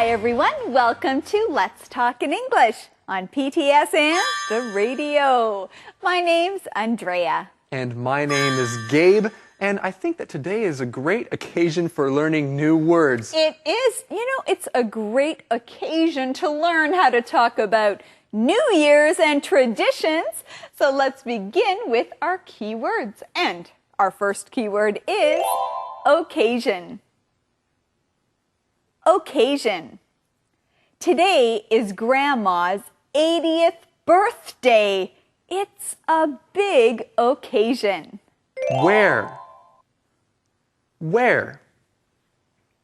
Hi everyone, welcome to Let's Talk in English on PTS and the radio. My name's Andrea. And my name is Gabe, and I think that today is a great occasion for learning new words. It is, it's a great occasion to learn how to talk about New Year's and traditions. So let's begin with our keywords. And our first keyword is occasion. Occasion. Today is Grandma's 80th birthday. It's a big occasion. Where? Where?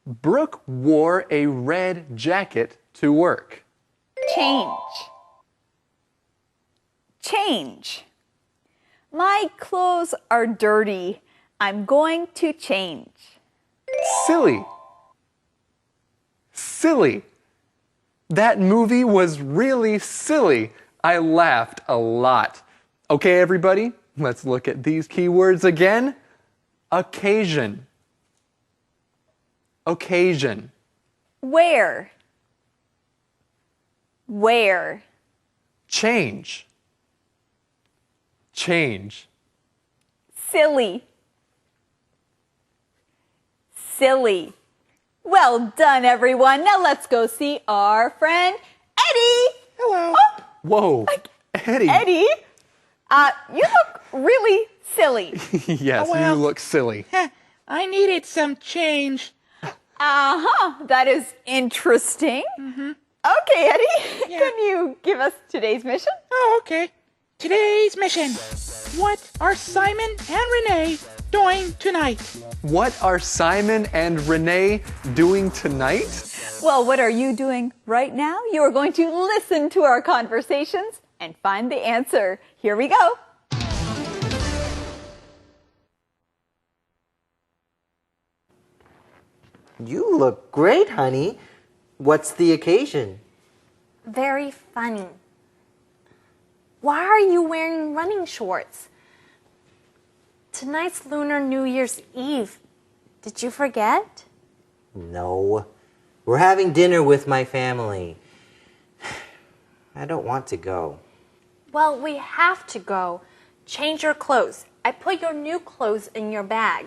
Brooke wore a red jacket to work. Change. Change. My clothes are dirty. I'm going to change. Silly. Silly. That movie was really silly. I laughed a lot. Okay, everybody, let's look at these keywords again. Occasion. Occasion. Where? Where? Change. Change. Silly. Silly. Well done, everyone. Now let's go see our friend Eddie. Hello. Oh, whoa, Eddie. Eddie, you look really silly. Yes, well. you look silly. I needed some change. That is interesting. Okay, Eddie, can you give us today's mission? Oh, okay. Today's mission. What are Simon and Renee doing tonight? What are Simon and Renee doing tonight? Well, what are you doing right now? You are going to listen to our conversations and find the answer. Here we go. You look great, honey. What's the occasion? Very funny. Why are you wearing running shorts? Tonight's Lunar New Year's Eve. Did you forget? No. We're having dinner with my family. I don't want to go. Well, we have to go. Change your clothes. I put your new clothes in your bag.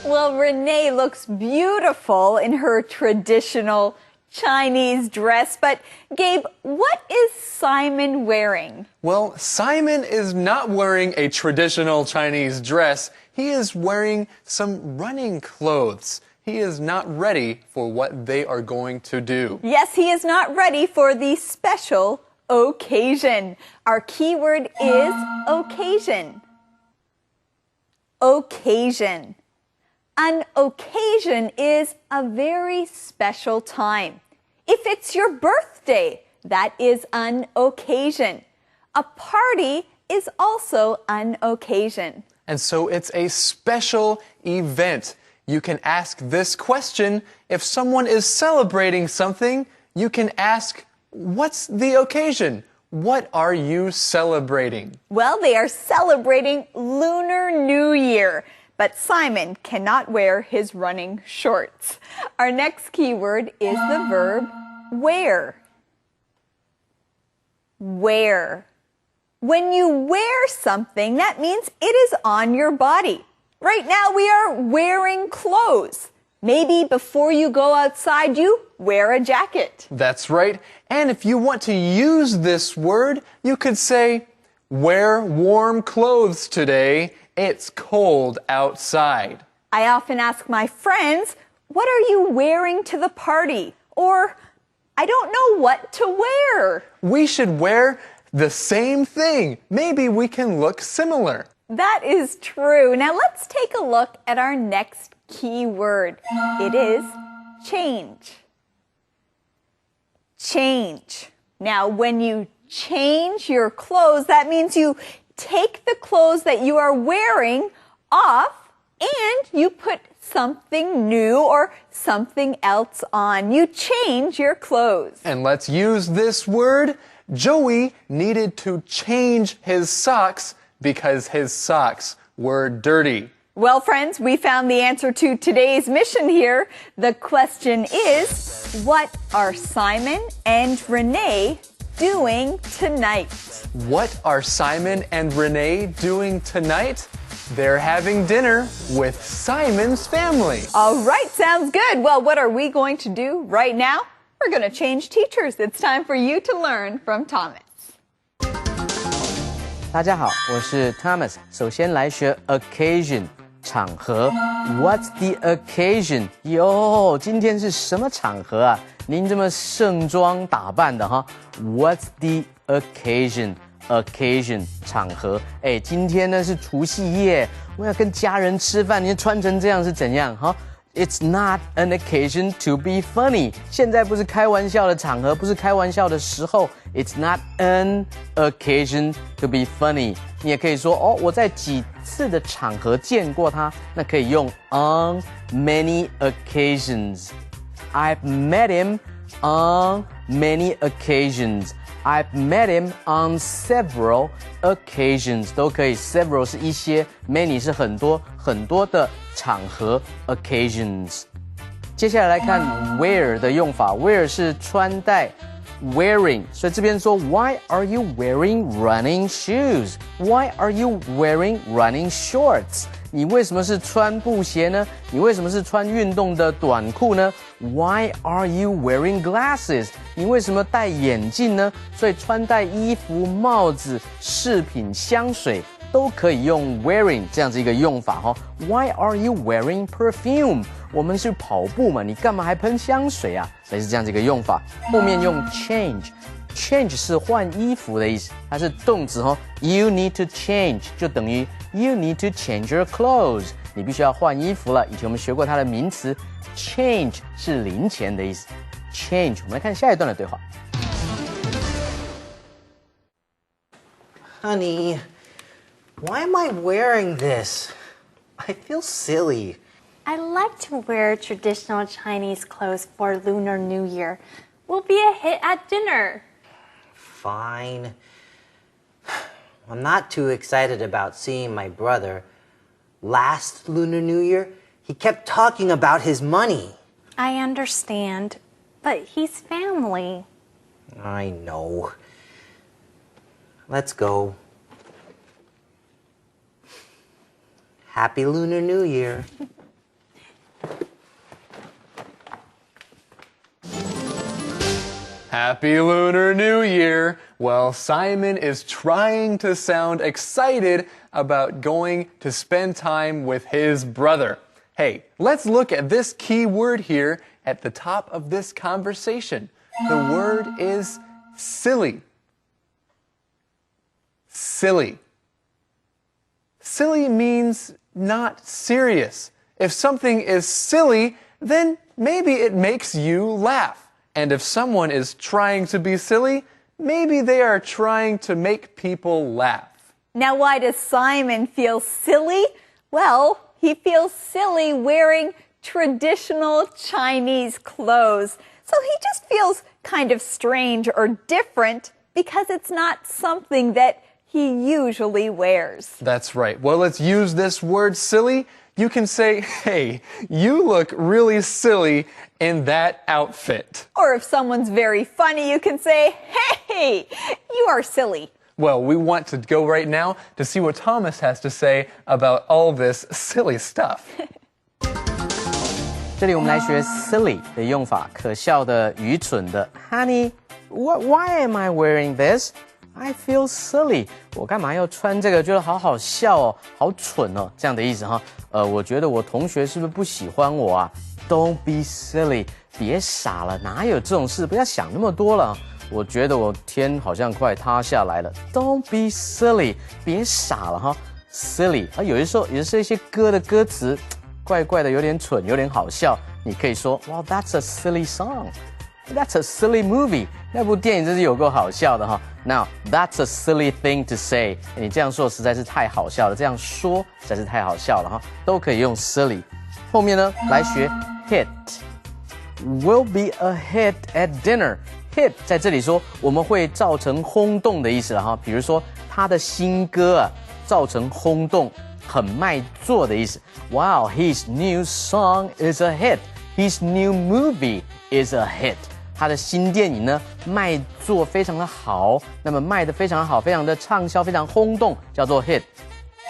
Well, Renee looks beautiful in her traditional Chinese dress, but Gabe, what is Simon wearing? Well, Simon is not wearing a traditional Chinese dress. He is wearing some running clothes. He is not ready for what they are going to do. Yes, he is not ready for the special occasion. Our keyword is occasion. Occasion. An occasion is a very special time. If it's your birthday, that is an occasion. A party is also an occasion. And so it's a special event. You can ask this question. If someone is celebrating something, you can ask, what's the occasion? What are you celebrating? Well, they are celebrating Lunar New Year. But Simon cannot wear his running shorts. Our next keyword is the verb wear. Wear. When you wear something, that means it is on your body. Right now we are wearing clothes. Maybe before you go outside, you wear a jacket. That's right. And if you want to use this word, you could say, wear warm clothes today. It's cold outside. I often ask my friends, what are you wearing to the party? Or, I don't know what to wear. We should wear the same thing. Maybe we can look similar. That is true. Now let's take a look at our next key word. It is change. Change. Now, when you change your clothes, that means you take the clothes that you are wearing off and you put something new or something else on. You change your clothes. And let's use this word. Joey needed to change his socks because his socks were dirty. Well, friends, we found the answer to today's mission here. The question is, what are Simon and Renee doing tonight? What are Simon and Renee doing tonight? They're having dinner with Simon's family. All right, sounds good. Well, what are we going to do right now? We're going to change teachers. It's time for you to learn from Thomas. 大家好，我是 Thomas。首先来学 occasion 场合。What's the occasion？ 哟，今天是什么场合啊？您这么盛装打扮的哈 ？What's the occasion？Occasion 场合，哎，今天呢是除夕夜，我要跟家人吃饭，你穿成这样是怎样？哈 ，It's not an occasion to be funny。现在不是开玩笑的场合，不是开玩笑的时候。It's not an occasion to be funny。你也可以说哦，我在几次的场合见过他，那可以用 on many occasions。I've met him on many occasions。I've met him on several occasions， 都可以。Several 是一些 ，many 是很多很多的场合 occasions。接下来来看 wear 的用法 ，wear 是穿戴 ，wearing， 所以这边说 Why are you wearing running shoes? Why are you wearing running shorts? 你为什么是穿布鞋呢？你为什么是穿运动的短裤呢 ？Why are you wearing glasses? 你为什么戴眼镜呢？所以穿戴衣服、帽子、饰品、香水都可以用 wearing 这样子一个用法哈。Why are you wearing perfume? 我们是跑步嘛，你干嘛还喷香水啊？所以是这样子一个用法。后面用 change。Change 是换衣服的意思，它是动词哈。You need to change 就等于 You need to change your clothes。你必须要换衣服了。以前我们学过它的名词 change 是零钱的意思。Change， 我们来看下一段的对话。Honey, why am I wearing this? I feel silly. I like to wear traditional Chinese clothes for Lunar New Year. We'll be a hit at dinner. Fine. I'm not too excited about seeing my brother. Last Lunar New Year, he kept talking about his money. I understand, but he's family. I know. Let's go. Happy Lunar New Year. Happy Lunar New Year! Well, Simon is trying to sound excited about going to spend time with his brother. Hey, let's look at this key word here at the top of this conversation. The word is silly. Silly. Silly means not serious. If something is silly, then maybe it makes you laugh. And if someone is trying to be silly, maybe they are trying to make people laugh. Now, why does Simon feel silly? Well, he feels silly wearing traditional Chinese clothes. So he just feels kind of strange or different because it's not something that he usually wears. That's right. Well, let's use this word silly. You can say, hey, you look really silly in that outfit. Or if someone's very funny, you can say, hey, you are silly. Well, we want to go right now to see what Thomas has to say about all this silly stuff. 这里我们来学 silly 的用法，可笑的、愚蠢的。Honey, why am I wearing this? I feel silly. 我干嘛要穿这个？觉得好好笑哦，好蠢哦，这样的意思哈。我觉得我同学是不是不喜欢我啊 ？Don't be silly. 别傻了，哪有这种事？不要想那么多了。我觉得我天好像快塌下来了。Don't be silly. 别傻了哈。Silly 啊，有的时候也是一些歌的歌词，怪怪的，有点蠢，有点好笑。你可以说 ，Well, that's a silly song. That's a silly movie. 那部电影真是有够好笑的哈。Now, that's a silly thing to say. 你这样说实在是太好笑了，这样说实在是太好笑了哈，都可以用 silly。后面呢，来学 hit. We'll be a hit at dinner. Hit 在这里说我们会造成轰动的意思了哈。比如说他的新歌啊，造成轰动，很卖座的意思。Wow, his new song is a hit. His new movie is a hit. 他的新电影呢，卖座非常的好，那么卖得非常好，非常的畅销，非常轰动，叫做 hit。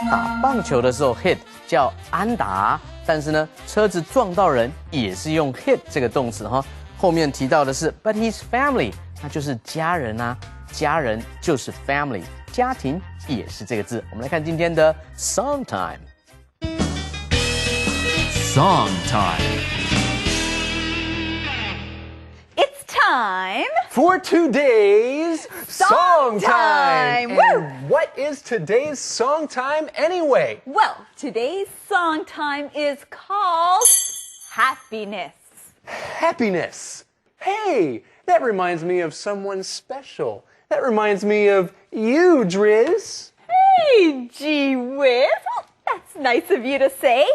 打棒球的时候 hit 叫安打，但是呢，车子撞到人也是用 hit 这个动词哈。后面提到的是 but his family， 那就是家人啊，家人就是 family， 家庭也是这个字。我们来看今天的 song time。 Song time. It's time For today's song time. Woo! And what is today's song time anyway? Well, today's song time is called Happiness. Happiness. Hey, that reminds me of someone special. That reminds me of you, Driz. Hey, gee whiz. Well, that's nice of you to say.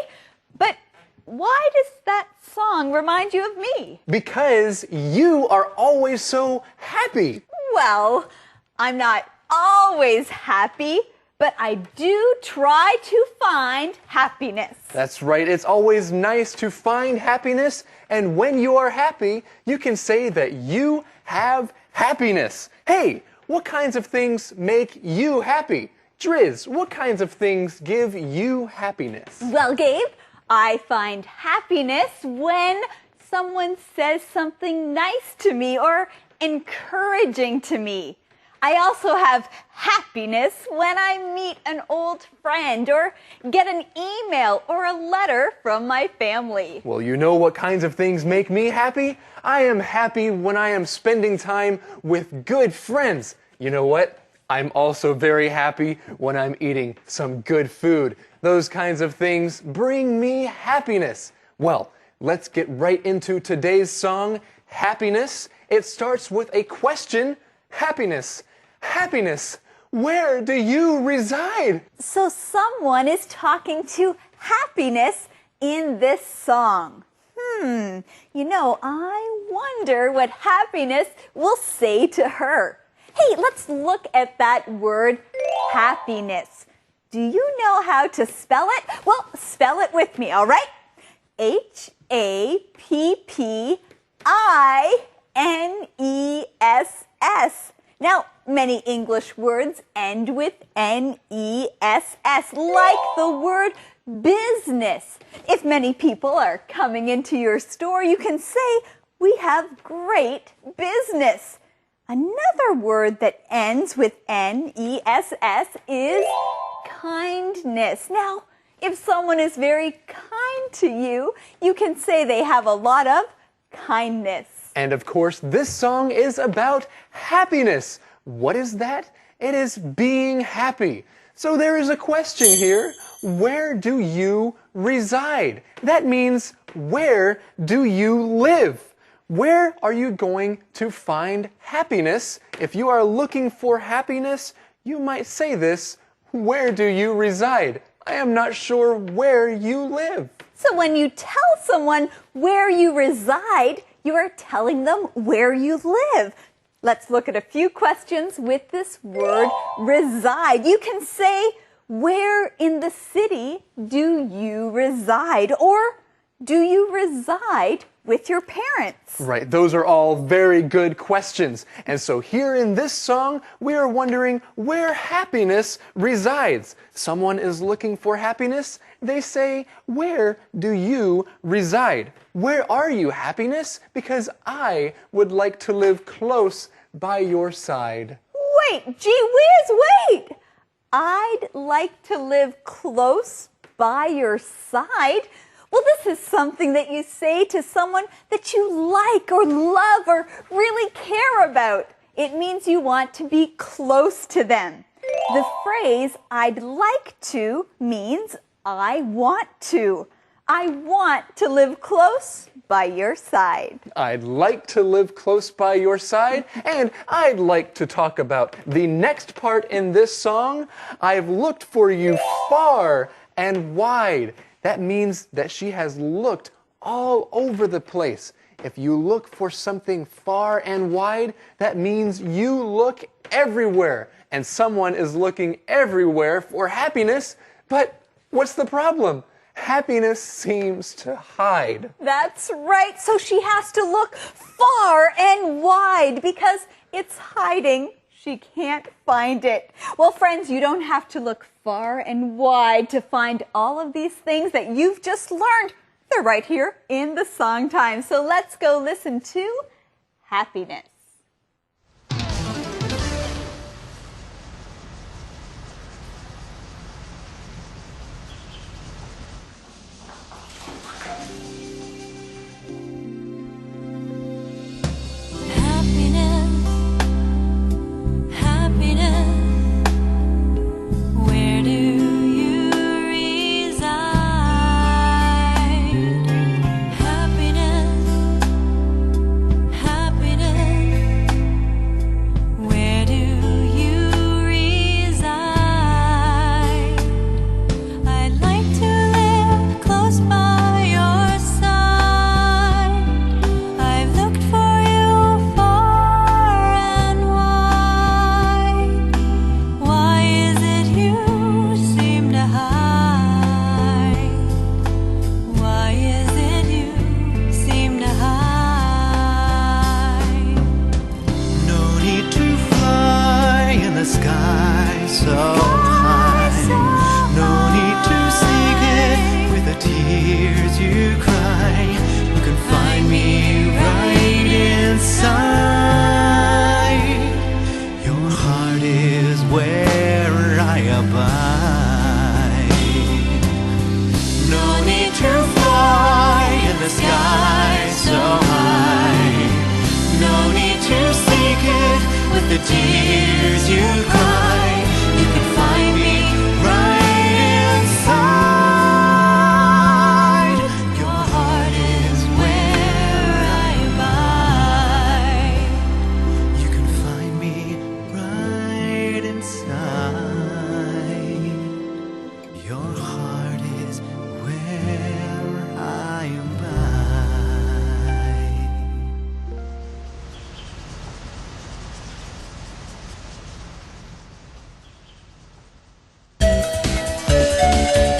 But why does that song remind you of me? Because you are always so happy. Well, I'm not always happy, but I do try to find happiness. That's right. It's always nice to find happiness. And when you are happy, you can say that you have happiness. Hey, what kinds of things make you happy? Driz, what kinds of things give you happiness? Well, Gabe, I find happiness when someone says something nice to me or encouraging to me. I also have happiness when I meet an old friend or get an email or a letter from my family. Well, you know what kinds of things make me happy? I am happy when I am spending time with good friends. You know what? I'm also very happy when I'm eating some good food. Those kinds of things bring me happiness. Well, let's get right into today's song, Happiness. It starts with a question. Happiness. Happiness. Where do you reside? So someone is talking to happiness in this song. You know, I wonder what happiness will say to her. Hey, let's look at that word, happiness. Do you know how to spell it? Well, spell it with me, all right? Happiness. Now, many English words end with N-E-S-S, like the word business. If many people are coming into your store, you can say, we have great business. Another word that ends with N-E-S-S is kindness. Now, if someone is very kind to you, you can say they have a lot of kindness. And of course, this song is about happiness. What is that? It is being happy. So there is a question here. Where do you reside? That means, where do you live? Where are you going to find happiness? If you are looking for happiness, you might say this, where do you reside? I am not sure where you live. So when you tell someone where you reside, you are telling them where you live. Let's look at a few questions with this word reside. You can say, where in the city do you reside? Or do you reside with your parents? Right, those are all very good questions. And so here in this song, we are wondering where happiness resides. Someone is looking for happiness. They say, where do you reside? Where are you, happiness? Because I would like to live close by your side. Wait, gee whiz, wait! I'd like to live close by your side? Well, this is something that you say to someone that you like or love or really care about. It means you want to be close to them. The phrase, I'd like to, means I want to. I want to live close by your side. I'd like to live close by your side, and I'd like to talk about the next part in this song. I've looked for you far and wide. That means that she has looked all over the place. If you look for something far and wide, that means you look everywhere. And someone is looking everywhere for happiness, but What's the problem? Happiness seems to hide. That's right. So she has to look far and wide because it's hiding. She can't find it. Well, friends, you don't have to look far and wide to find all of these things that you've just learned. They're right here in the song time. So let's go listen to Happiness.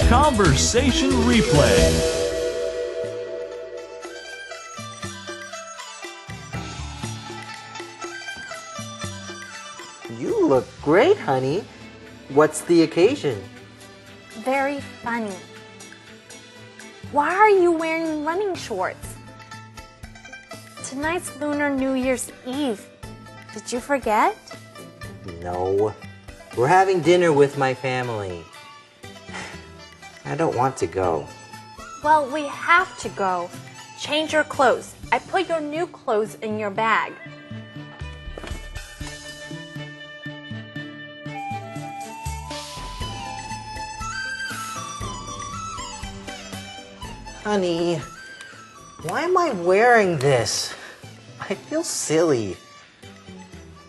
Conversation replay. You look great, honey. What's the occasion? Very funny. Why are you wearing running shorts? Tonight's Lunar New Year's Eve. Did you forget? No. We're having dinner with my family. I don't want to go. Well, we have to go. Change your clothes. I put your new clothes in your bag. Honey, why am I wearing this? I feel silly.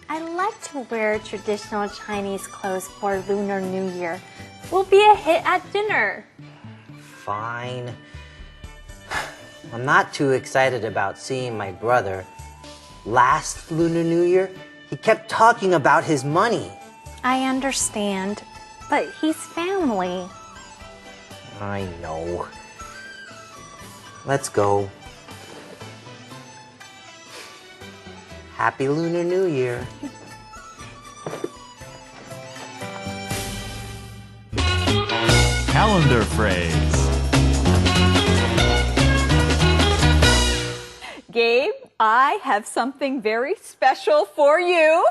I like to wear traditional Chinese clothes for Lunar New Year. We'll be a hit at dinner. Fine. I'm not too excited about seeing my brother. Last Lunar New Year, he kept talking about his money. I understand, but he's family. I know. Let's go. Happy Lunar New Year. Calendar phrase. Gabe, I have something very special for you.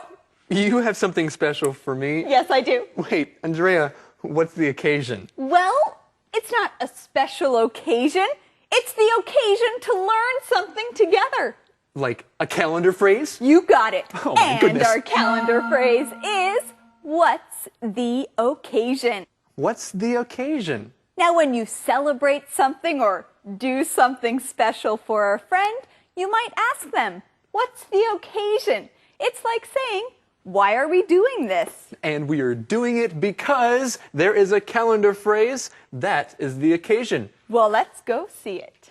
You have something special for me? Yes, I do. Wait, Andrea, what's the occasion? Well, it's not a special occasion. It's the occasion to learn something together. Like a calendar phrase? You got it. Oh, my and goodness. our calendar phrase is, what's the occasion? What's the occasion? Now, when you celebrate something or do something special for a friend, you might ask them, what's the occasion? It's like saying, why are we doing this? And we are doing it because there is a calendar phrase. That is the occasion. Well, let's go see it.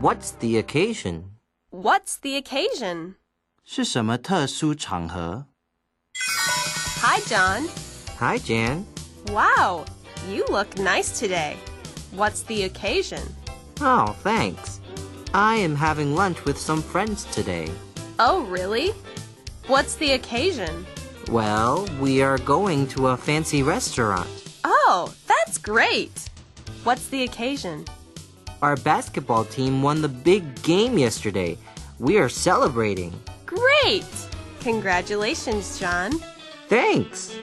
What's the occasion? What's the occasion? 是什么特殊场合？ Hi, John. Hi, Jan. Wow, you look nice today. What's the occasion? Oh, thanks. I am having lunch with some friends today. Oh, really? What's the occasion? Well, we are going to a fancy restaurant. Oh, that's great. What's the occasion? Our basketball team won the big game yesterday. We are celebrating. Great! Congratulations, John. Thanks.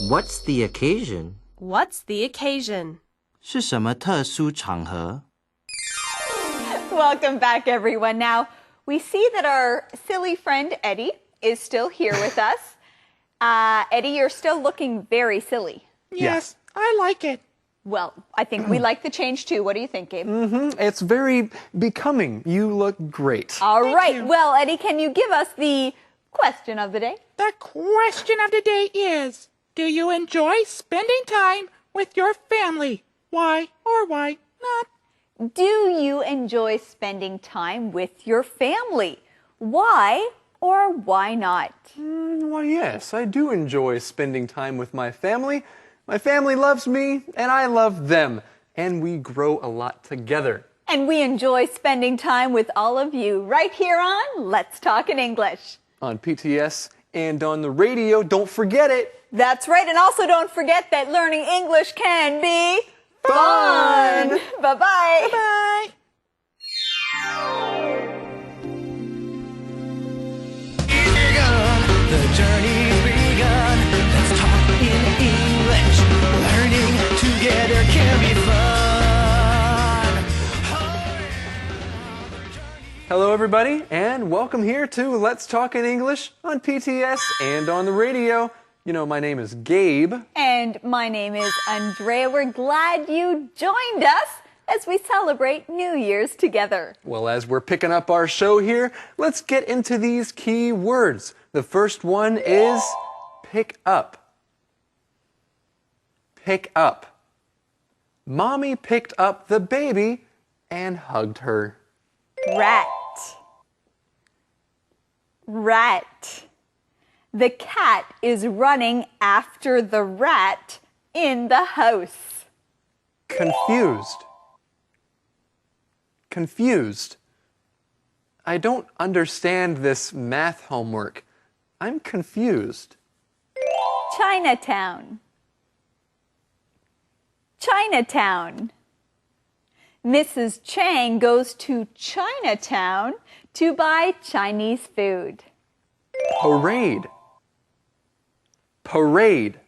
What's the occasion? What's the occasion? 是什么特殊场合? Welcome back, everyone. Now, we see that our silly friend Eddie is still here with us. Eddie, you're still looking very silly. Yes, I like it. Well, I think we like the change too. What do you think, Gabe? It's very becoming. You look great. All right. you. Well, Eddie, can you give us the question of the day? The question of the day is, do you enjoy spending time with your family? Why or why not? Do you enjoy spending time with your family? Why or why not? Why, yes, I do enjoy spending time with my family. My family loves me, and I love them, and we grow a lot together. And we enjoy spending time with all of you right here on Let's Talk in English. On PTS and on the radio, don't forget it. That's right. And also don't forget that learning English can be Fun! Bye-bye. Bye. The journey's begun. Let's talk in English. Learning together can be fun. Hello, everybody, and welcome here to Let's Talk in English on PTS and on the radio. You know, my name is Gabe. And my name is Andrea. We're glad you joined us as we celebrate New Year's together. Well, as we're picking up our show here, let's get into these key words. The first one is pick up. Pick up. Mommy picked up the baby and hugged her. Rat. Rat. The cat is running after the rat in the house. Confused. Confused. I don't understand this math homework. I'm confused. Chinatown. Chinatown. Mrs. Chang goes to Chinatown to buy Chinese food. Parade. Parade.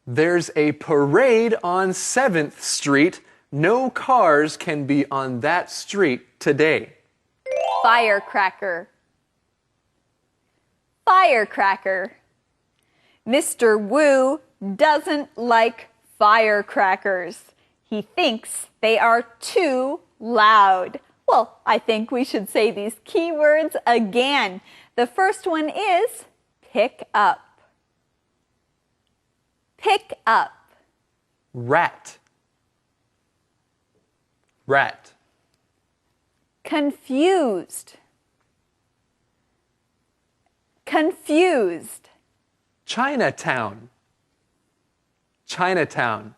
There's a parade on 7th Street. No cars can be on that street today. Firecracker. Firecracker. Mr. Wu doesn't like firecrackers. He thinks they are too loud. Well, I think we should say these key words again. The first one is pick up. Pick up. Rat. Rat. Confused. Confused. Chinatown. Chinatown.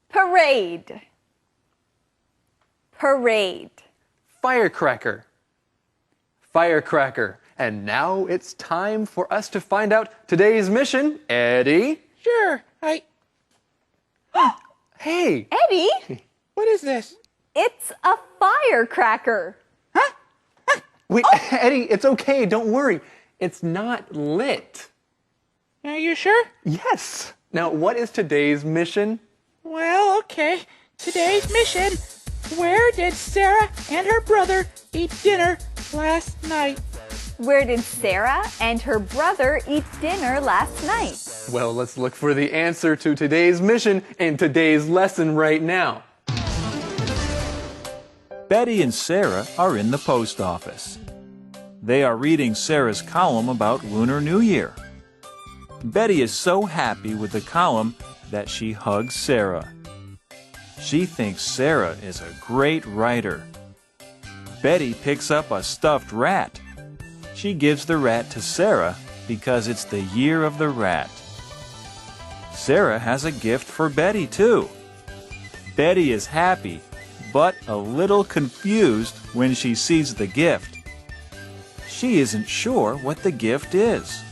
Parade. Parade. Firecracker. Firecracker. And now it's time for us to find out today's mission. Eddie? Sure, Hey! Eddie, What is this? it's a firecracker. Wait, Eddie, it's okay. Don't worry. It's not lit. Are you sure? Yes. Now, what is today's mission? Well, okay. Today's mission. Where did Sarah and her brother eat dinner last night? Where did Sarah and her brother eat dinner last night? Well, let's look for the answer to today's mission in today's lesson right now. Betty and Sarah are in the post office. They are reading Sarah's column about Lunar New Year. Betty is so happy with the column that she hugs Sarah. She thinks Sarah is a great writer. Betty picks up a stuffed rat. She gives the rat to Sarah because it's the year of the rat. Sarah has a gift for Betty, too. Betty is happy, but a little confused when she sees the gift. She isn't sure what the gift is.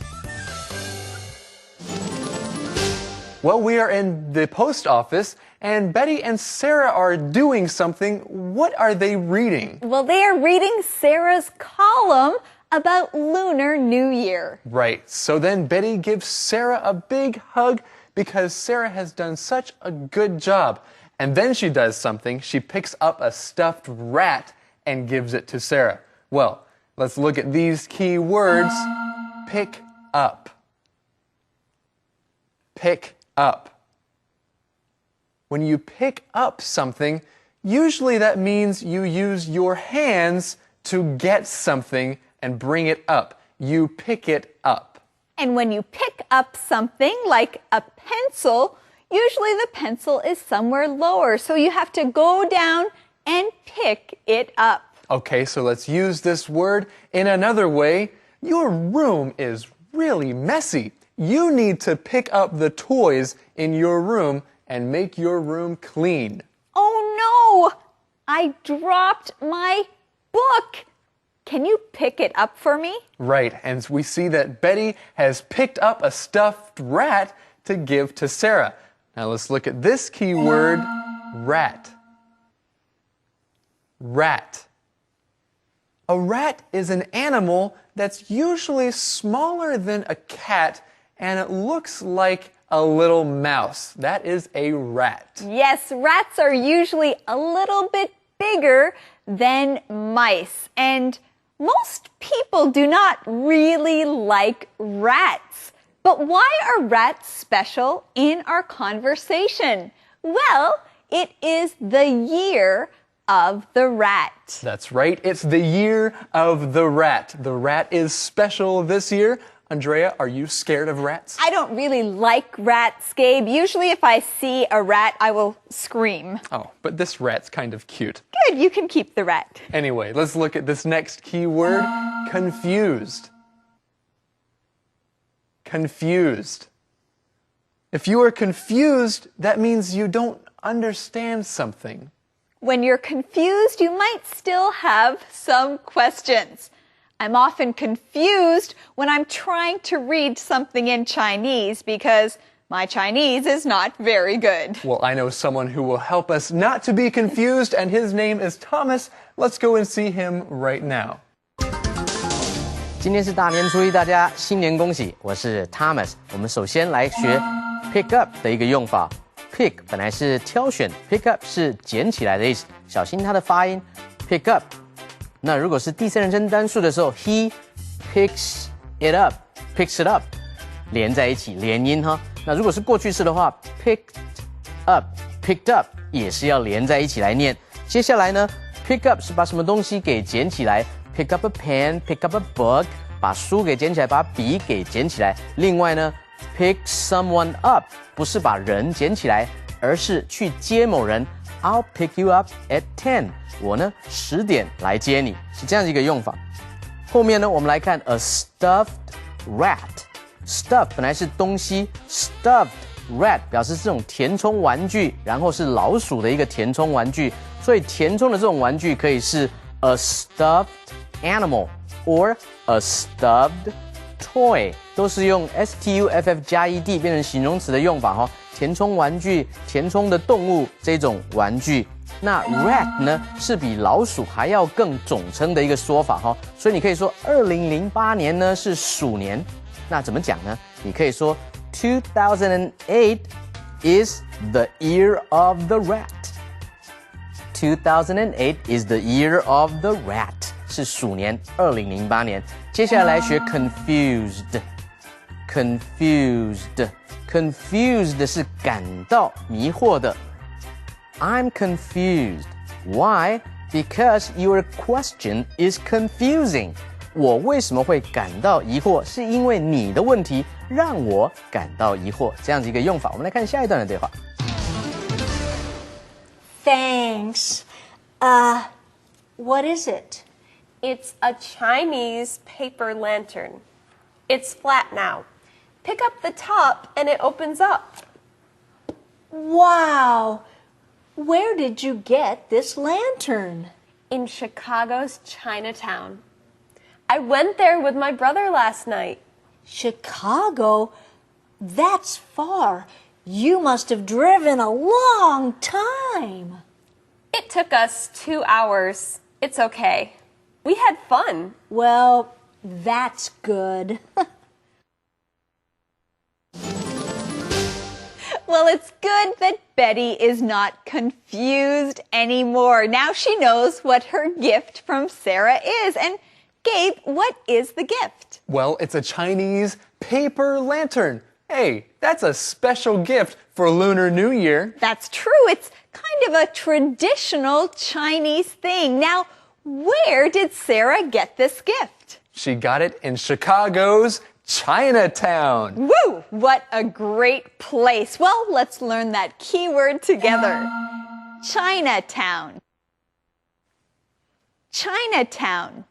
Well, we are in the post office, and Betty and Sarah are doing something. What are they reading? Well, they are reading Sarah's column about Lunar New Year. Right. So then Betty gives Sarah a big hug because Sarah has done such a good job. And then she does something. She picks up a stuffed rat and gives it to Sarah. Well, let's look at these key words. Pick up. Pick up. When you pick up something, usually that means you use your hands to get something and bring it up. You pick it up. And when you pick up something like a pencil, usually the pencil is somewhere lower, so you have to go down and pick it up. Okay, so let's use this word in another way. Your room is really messy. You need to pick up the toys in your room and make your room clean. Oh no! I dropped my book. Can you pick it up for me? Right, and we see that Betty has picked up a stuffed rat to give to Sarah. Now let's look at this key word, rat. Rat. A rat is an animal that's usually smaller than a cat, and it looks like a little mouse. That is a rat. Yes, rats are usually a little bit bigger than mice, and most people do not really like rats. But why are rats special in our conversation? Well, it is the year of the rat. That's right. It's the year of the rat. The rat is special this year. Andrea, are you scared of rats? I don't really like rats, Gabe. Usually if I see a rat, I will scream. Oh, but this rat's kind of cute. Good, you can keep the rat. Anyway, let's look at this next key word, confused. Confused. If you are confused, that means you don't understand something. When you're confused, you might still have some questions. I'm often confused when I'm trying to read something in Chinese because my Chinese is not very good. Well, I know someone who will help us not to be confused, and his name is Thomas. Let's go and see him right now. 今天是大年初一，大家新年恭喜！我是 Thomas。我们首先来学 pick up 的一个用法。pick 本来是挑选 ，pick up 是捡起来的意思，小心它的发音。pick up。那如果是第三人称单数的时候 ，he picks it up，picks it up， 连在一起，连音哈。那如果是过去式的话 ，picked up，picked up 也是要连在一起来念。接下来呢 ，pick up 是把什么东西给捡起来 ，pick up a pen，pick up a book， 把书给捡起来，把笔给捡起来。另外呢 ，pick someone up 不是把人捡起来，而是去接某人。I'll pick you up at 10。我呢10点来接你，是这样一个用法。后面呢，我们来看 a stuffed rat。stuff 本来是东西 ，stuffed rat 表示这种填充玩具，然后是老鼠的一个填充玩具，所以填充的这种玩具可以是 a stuffed animal or a stuffed toy， 都是用 stuff 加 ed 变成形容词的用法哈。填充玩具、填充的动物这种玩具。那 rat 呢是比老鼠还要更总称的一个说法哈，所以你可以说2008年呢是鼠年，那怎么讲呢？你可以说2008 is the year of the rat. 2008 is the year of the rat， 是鼠年2008年。接下来学 confused 是感到迷惑的。I'm confused. Why? Because your question is confusing. 我为什么会感到疑惑？是因为你的问题让我感到疑惑。这样子一个用法，我们来看下一段的对话。Thanks. What is it? It's a Chinese paper lantern. It's flat now. Pick up the top and it opens up. Wow! Where did you get this lantern? In Chicago's Chinatown. I went there with my brother last night. Chicago? That's far. You must have driven a long time. It took us 2 hours. It's okay. We had fun. Well, that's good. Well, it's good that Betty is not confused anymore. Now she knows what her gift from Sarah is. And Gabe, what is the gift? Well, it's a Chinese paper lantern. Hey, that's a special gift for Lunar New Year. That's true. It's kind of a traditional Chinese thing. Now, where did Sarah get this gift? She got it in Chicago's Chinatown. Woo! What a great place. Well, let's learn that keyword together. Chinatown. Chinatown.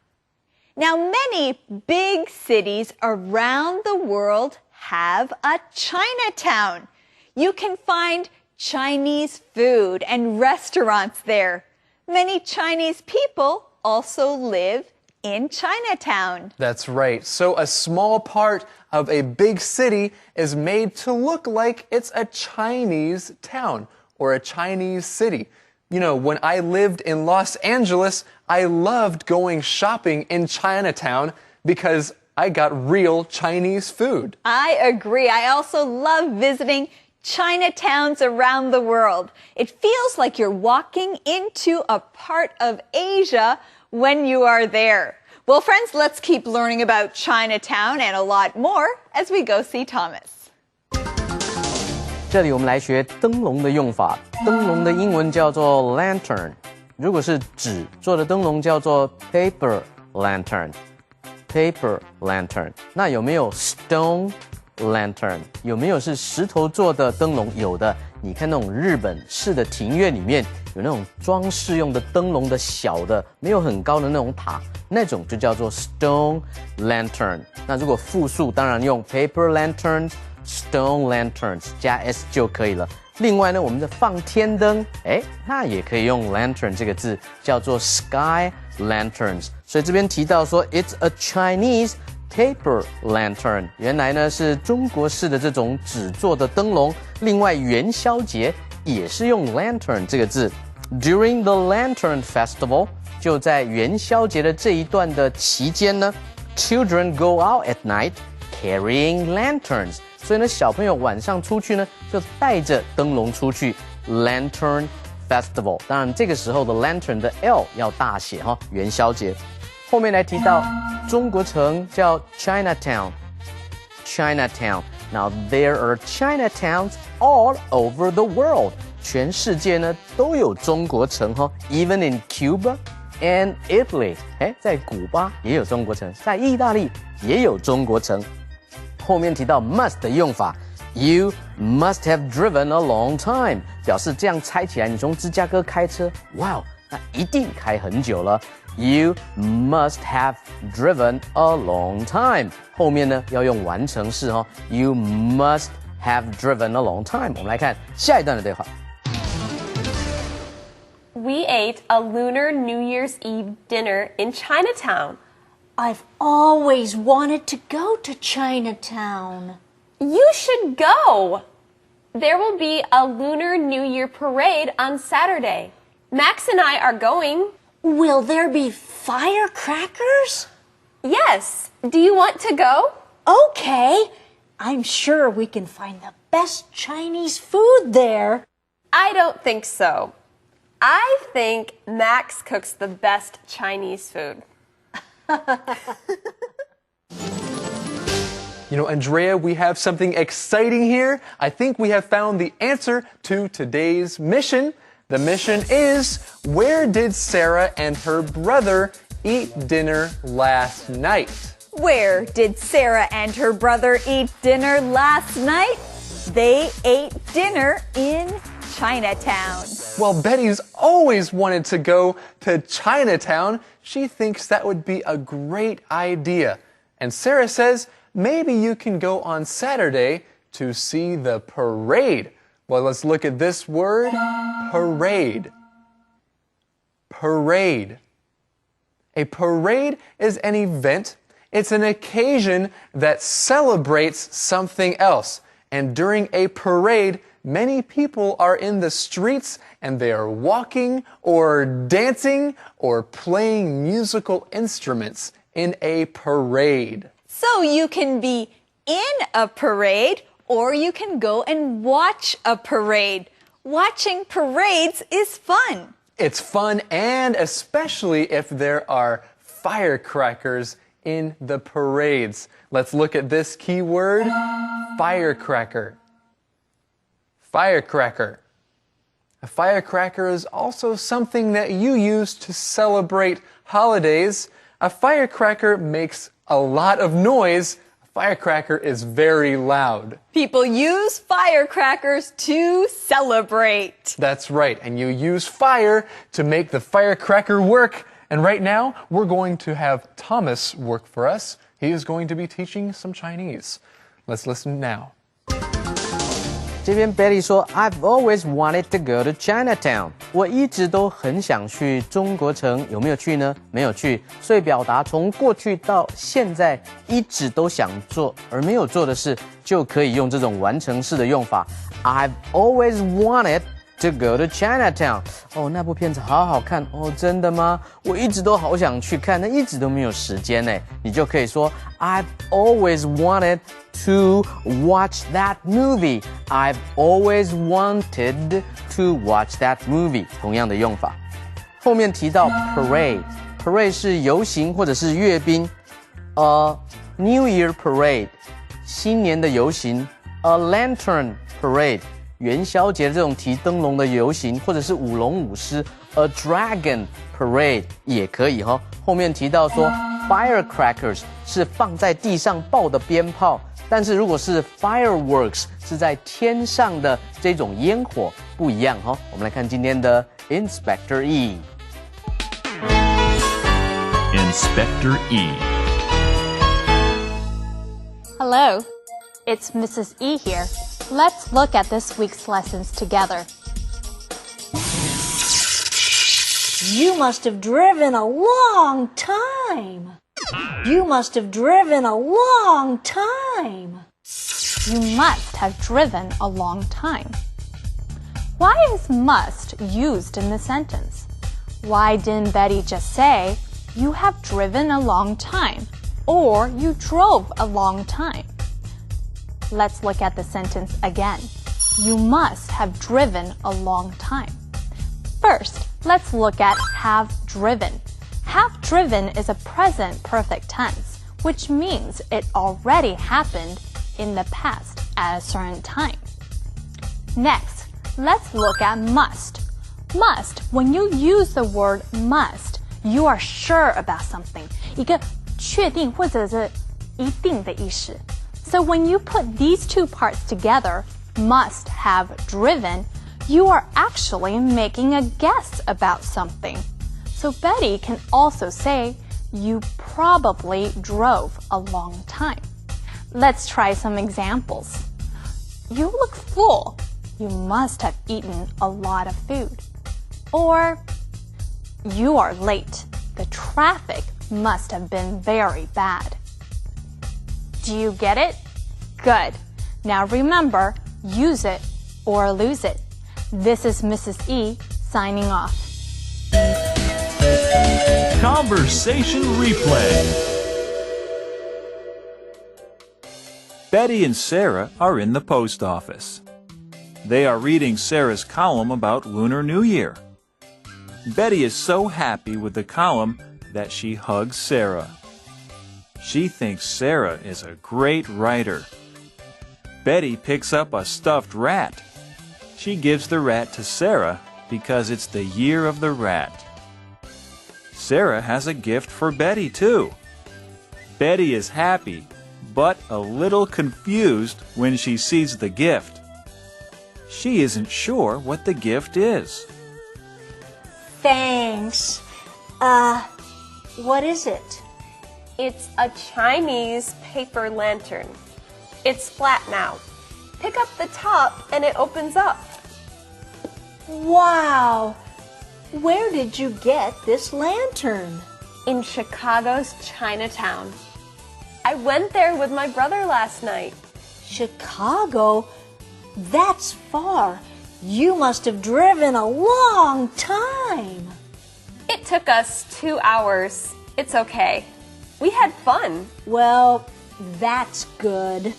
Now, many big cities around the world have a Chinatown. You can find Chinese food and restaurants there. Many Chinese people also live in Chinatown. That's right. So a small part of a big city is made to look like it's a Chinese town or a Chinese city. You know, when I lived in Los Angeles, I loved going shopping in Chinatown because I got real Chinese food. I agree. I also love visiting Chinatowns around the world. It feels like you're walking into a part of Asia when you are there. Well, friends, let's keep learning about Chinatown and a lot more as we go see Thomas. 这里我们来学灯笼的用法。灯笼的英文叫做 lantern， 如果是纸做的灯笼叫做 paper lantern。paper lantern。那有没有 stone lantern？ 有没有是石头做的灯笼？有的。你看那种日本式的庭院里面有那种装饰用的灯笼的小的，没有很高的那种塔，那种就叫做 stone lantern。那如果复数，当然用 paper lanterns。Stone lanterns 加 s 就可以了。另外呢，我们的放天灯，那也可以用 lantern 这个字，叫做 sky lanterns。所以这边提到说 ，it's a Chinese paper lantern。原来呢是中国式的这种纸做的灯笼。另外元宵节也是用 lantern 这个字。During the Lantern Festival， 就在元宵节的这一段的期间呢 ，children go out at night carrying lanterns。所以呢，小朋友晚上出去呢，就带着灯笼出去 Lantern Festival。当然，这个时候的 Lantern 的 L 要大写哈，元宵节。后面来提到中国城叫 Chinatown。Now there are Chinatowns all over the world。全世界呢都有中国城哈 ，Even in Cuba and Italy。在古巴也有中国城，在意大利也有中国城。后面提到 must 的用法 ，You must have driven a long time， 表示这样猜起来，你从芝加哥开车，哇，那一定开很久了。You must have driven a long time。后面呢要用完成式哈 ，You must have driven a long time。我们来看下一段的对话。We ate a Lunar New Year's Eve dinner in Chinatown. I've always wanted to go to Chinatown. You should go. There will be a Lunar New Year parade on Saturday. Max and I are going. Will there be firecrackers? Yes. Do you want to go? Okay. I'm sure we can find the best Chinese food there. I don't think so. I think Max cooks the best Chinese food. You know, Andrea, we have something exciting here. I think we have found the answer to today's mission. The mission is, where did Sarah and her brother eat dinner last night? Where did Sarah and her brother eat dinner last night? They ate dinner in Chinatown. Well, Betty's always wanted to go to Chinatown. She thinks that would be a great idea. And Sarah says maybe you can go on Saturday to see the parade. Well, let's look at this word, parade. Parade. A parade is an event. It's an occasion that celebrates something else. And during a parade, many people are in the streets and they are walking or dancing or playing musical instruments in a parade. So you can be in a parade or you can go and watch a parade. Watching parades is fun. It's fun, and especially if there are firecrackers in the parades. Let's look at this key word, firecracker. Firecracker. A firecracker is also something that you use to celebrate holidays. A firecracker makes a lot of noise. A firecracker is very loud. People use firecrackers to celebrate. That's right, and you use fire to make the firecracker work. And right now, we're going to have Thomas work for us. He is going to be teaching some Chinese. Let's listen now. 这边 Betty 说 I've always wanted to go to Chinatown. 我一直都很想去中国城，有没有去呢？没有去，所以表达从过去到现在一直都想做而没有做的事，就可以用这种完成式的用法。I've always wanted to go to Chinatown. 哦，那部片子好好看哦，真的吗？我一直都好想去看，但一直都没有时间呢。你就可以说 I've always wanted to watch that movie. I've always wanted to watch that movie. 同样的用法。后面提到 parade 是游行或者是阅兵。A New Year parade 新年的游行。A lantern parade 元宵节这种提灯笼的游行，或者是舞龙舞狮 ，a dragon parade 也可以哈。后面提到说 firecrackers 是放在地上爆的鞭炮，但是如果是 fireworks 是在天上的这种烟火，不一样哈。我们来看今天的 Inspector E。Inspector E. Hello, it's Mrs. E here. Let's look at this week's lessons together. You must have driven a long time. You must have driven a long time. You must have driven a long time. Why is must used in the sentence? Why didn't Betty just say, you have driven a long time, or you drove a long time? Let's look at the sentence again. You must have driven a long time. First, let's look at have driven. Have driven is a present perfect tense, which means it already happened in the past at a certain time. Next, let's look at must. Must, when you use the word must, you are sure about something. 一个确定或者是一定的意思。So when you put these two parts together, must have driven, you are actually making a guess about something. So Betty can also say, you probably drove a long time. Let's try some examples. You look full. You must have eaten a lot of food. Or, you are late. The traffic must have been very bad. Do you get it? Good. Now remember, use it or lose it. This is Mrs. E signing off. Conversation replay. Betty and Sarah are in the post office. They are reading Sarah's column about Lunar New Year. Betty is so happy with the column that she hugs Sarah. She thinks Sarah is a great writer. Betty picks up a stuffed rat. She gives the rat to Sarah because it's the year of the rat. Sarah has a gift for Betty, too. Betty is happy, but a little confused when she sees the gift. She isn't sure what the gift is. Thanks. What is it? It's a Chinese paper lantern. It's flat now. Pick up the top and it opens up. Wow! Where did you get this lantern? In Chicago's Chinatown. I went there with my brother last night. Chicago? That's far. You must have driven a long time. It took us 2 hours. It's okay. We had fun. Well, that's good.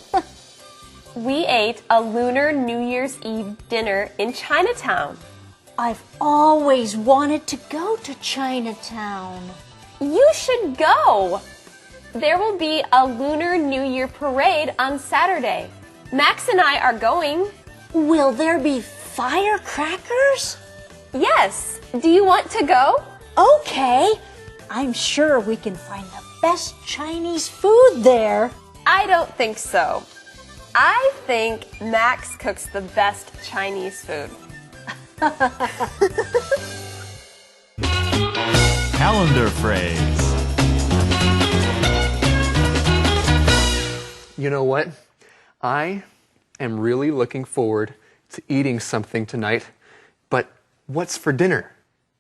We ate a Lunar New Year's Eve dinner in Chinatown. I've always wanted to go to Chinatown. You should go. There will be a Lunar New Year parade on Saturday. Max and I are going. Will there be firecrackers? Yes. Do you want to go? Okay. I'm sure we can find the best Chinese food there. I don't think so. I think Max cooks the best Chinese food. Calendar phrase. You know what? I am really looking forward to eating something tonight, but what's for dinner?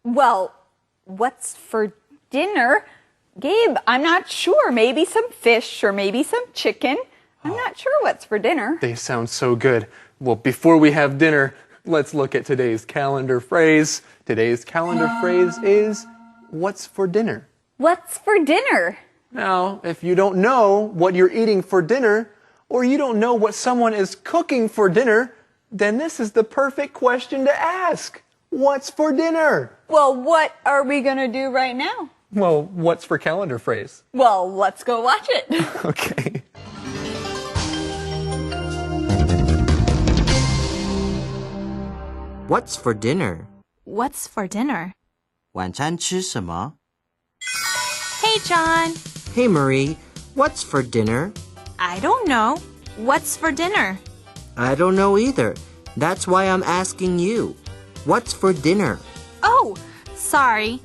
Well, what's for dinner? Gabe, I'm not sure. Maybe some fish or maybe some chicken. I'm not sure what's for dinner. They sound so good. Well, before we have dinner, let's look at today's calendar phrase. Today's calendar phrase is, what's for dinner? What's for dinner? Now, if you don't know what you're eating for dinner, or you don't know what someone is cooking for dinner, then this is the perfect question to ask. What's for dinner? Well, what are we going to do right now? Well, what's for calendar phrase? Well, let's go watch it. Okay. What's for dinner? What's for dinner? 晚餐吃什么? Hey, John. Hey, Marie. What's for dinner? I don't know. What's for dinner? I don't know either. That's why I'm asking you. What's for dinner? Oh, sorry.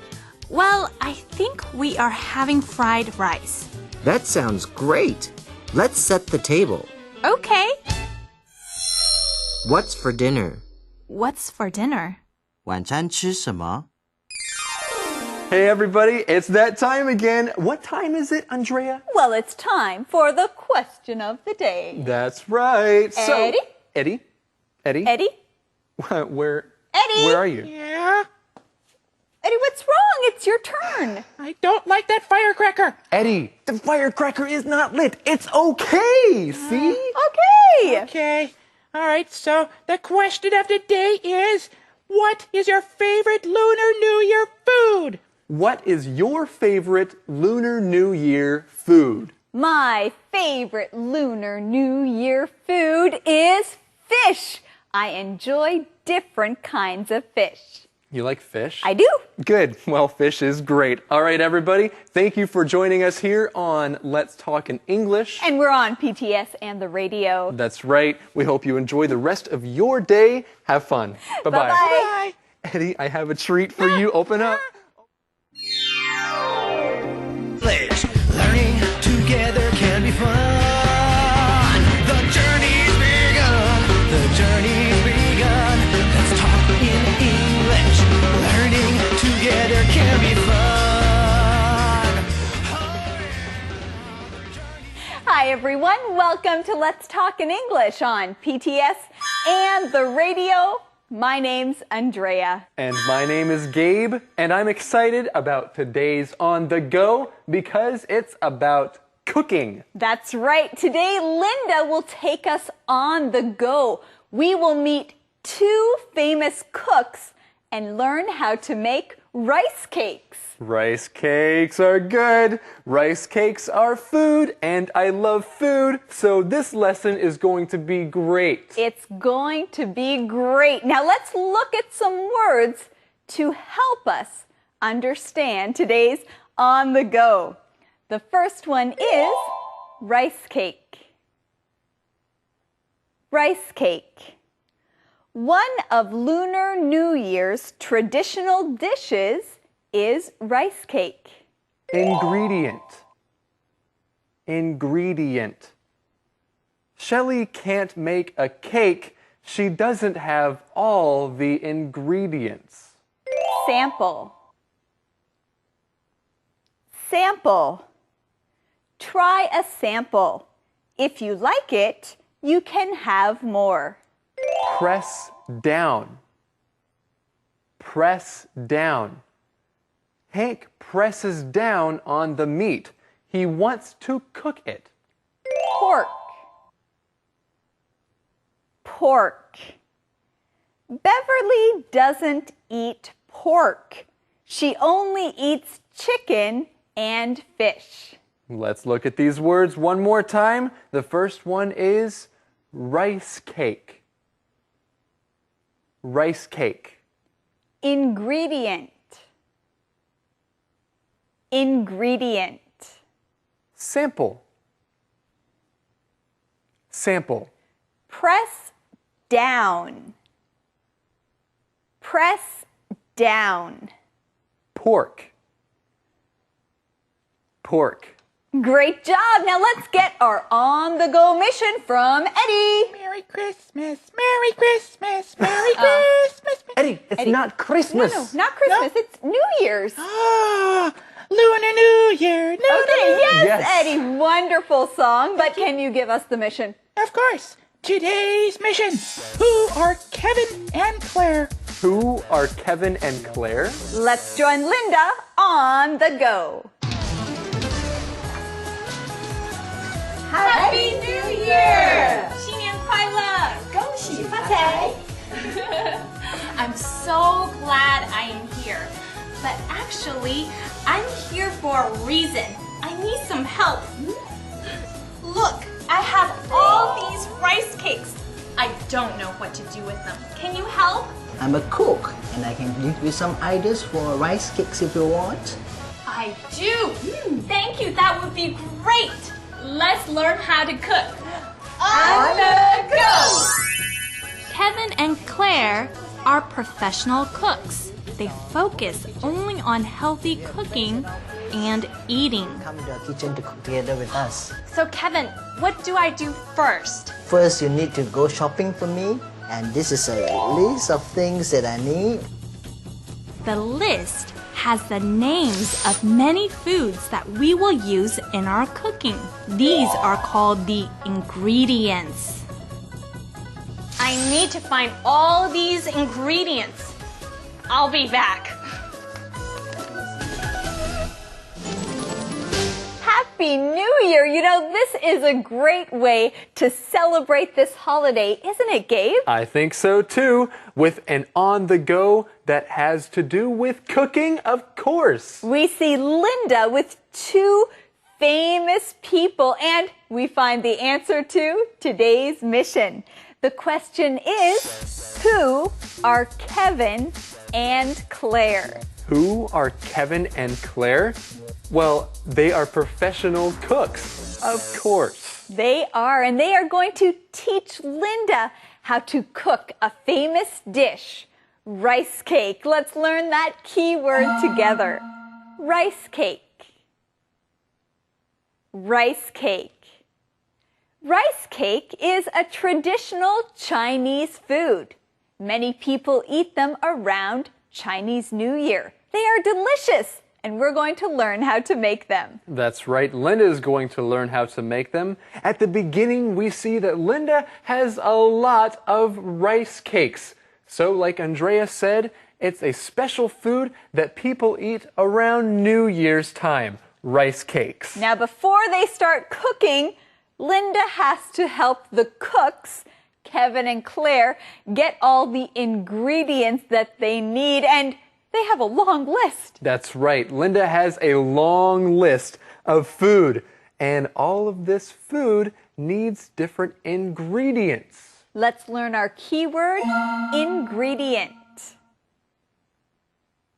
Well, I think we are having fried rice. That sounds great. Let's set the table. Okay. What's for dinner? What's for dinner? 晚餐吃什么? Hey everybody, it's that time again. What time is it, Andrea? Well, it's time for the question of the day. That's right. Eddie? Eddie? Eddie? Eddie? Where Eddie? Where are you? Yeah? Eddie, what's wrong? It's your turn. I don't like that firecracker. Eddie, the firecracker is not lit. It's okay. See? Okay. Okay. All right, so the question of the day is, what is your favorite Lunar New Year food? What is your favorite Lunar New Year food? My favorite Lunar New Year food is fish. I enjoy different kinds of fish. You like fish? I do. Good. Well, fish is great. All right, everybody. Thank you for joining us here on Let's Talk in English. And we're on PTS and the radio. That's right. We hope you enjoy the rest of your day. Have fun. Bye-bye. Bye-bye. Eddie, I have a treat for you. Open up. English. Learning together can be fun. The journey's begun. The journey's begun. Let's talk in English. Learning together can be fun. Hi, everyone. Welcome to Let's Talk in English on PTS and the radio. My name's Andrea. And my name is Gabe, and I'm excited about today's On the Go because it's about cooking. That's right. Today, Linda will take us on the go. We will meet two famous cooks and learn how to make rice cakes. Rice cakes are good. Rice cakes are food, and I love food, so this lesson is going to be great. It's going to be great. Now let's look at some words to help us understand today's On the Go. The first one is rice cake. Rice cake. One of Lunar New Year's traditional dishes is rice cake. Ingredient. ingredient. Shelley can't make a cake. She doesn't have all the ingredients. Sample. Sample. Try a sample. If you like it, you can have more. Press down. Press down. Hank presses down on the meat. He wants to cook it. Pork. Pork. Beverly doesn't eat pork. She only eats chicken and fish. Let's look at these words one more time. The first one is rice cake. Rice cake. Ingredient. Ingredient. Sample. Sample. Press down. Press down. Pork. Pork. Great job. Now let's get our on-the-go mission from Eddie. Merry Christmas, Merry Christmas, Merry Christmas. Eddie, it's not Christmas. No, not Christmas. It's New Year's. Ah, Lunar New Year. Okay, yes, Yes. Eddie. Wonderful song. But can you give us the mission? Of course. Today's mission. Who are Kevin and Claire? Who are Kevin and Claire? Let's join Linda on the go. Happy New Year! 新年快乐！恭喜发财！ I'm so glad I am here. But actually, I'm here for a reason. I need some help. Look, I have all these rice cakes. I don't know what to do with them. Can you help? I'm a cook and I can give you some ideas for rice cakes if you want. I do. Thank you. That would be great. Let's learn how to cook. On the go! Kevin and Claire are professional cooks. They focus only on healthy cooking and eating. Come to the kitchen to cook together with us. So Kevin, what do I do first? First, you need to go shopping for me, and this is a list of things that I need. The list has the names of many foods that we will use in our cooking. These are called the ingredients. I need to find all these ingredients. I'll be back. Happy New Year! You know, this is a great way to celebrate this holiday, isn't it, Gabe? I think so too, with an on-the-go that has to do with cooking, of course. We see Linda with two famous people, and we find the answer to today's mission. The question is, who are Kevin and Claire? Who are Kevin and Claire? Well, they are professional cooks, of course. They are, and they are going to teach Linda how to cook a famous dish, rice cake. Let's learn that keyword together. Rice cake. Rice cake. Rice cake is a traditional Chinese food. Many people eat them around Chinese New Year. They are delicious, and we're going to learn how to make them. That's right, Linda is going to learn how to make them. At the beginning, we see that Linda has a lot of rice cakes. So, like Andrea said, it's a special food that people eat around New Year's time, rice cakes. Now, before they start cooking, Linda has to help the cooks, Kevin and Claire, get all the ingredients that they need, and they have a long list. That's right. Linda has a long list of food, and all of this food needs different ingredients. Let's learn our keyword, ingredient.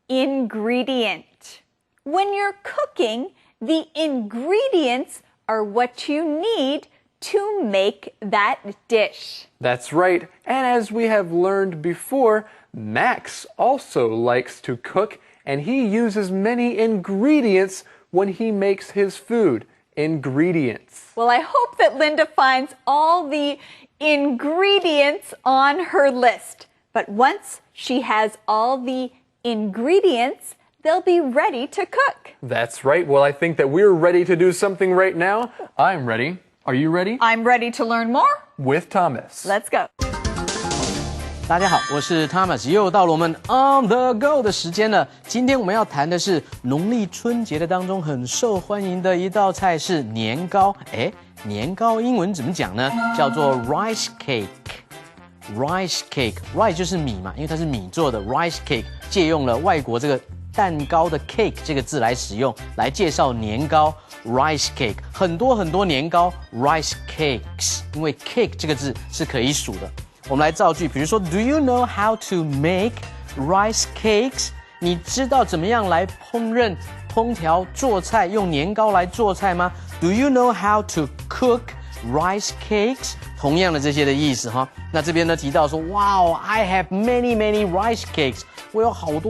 Ingredient. When you're cooking, the ingredients are what you need to make that dish. That's right. And as we have learned before, Max also likes to cook, and he uses many ingredients when he makes his food. ingredients. Well, I hope that Linda finds all the ingredients on her list. But once she has all the ingredients, they'll be ready to cook. That's right. Well, I think that we're ready to do something right now. I'm ready. Are you ready? I'm ready to learn more. With Thomas. Let's go. 大家好，我是 Thomas， 又到了我们 On the Go 的时间了。今天我们要谈的是农历春节的当中很受欢迎的一道菜是年糕。年糕英文怎么讲呢？叫做 rice cake。rice cake，rice 就是米嘛，因为它是米做的 rice cake， 借用了外国这个蛋糕的 cake 这个字来使用，来介绍年糕 rice cake。很多年糕 rice cakes， 因为 cake 这个字是可以数的。我们来造句，比如说 Do you know how to make rice cakes？ 你知道怎么样来烹调、做菜，用年糕来做菜吗 ？Do you know how to cook rice cakes？ 同样的这些的意思哈。那这边呢提到说 ，Wow, I have many rice cakes。我有好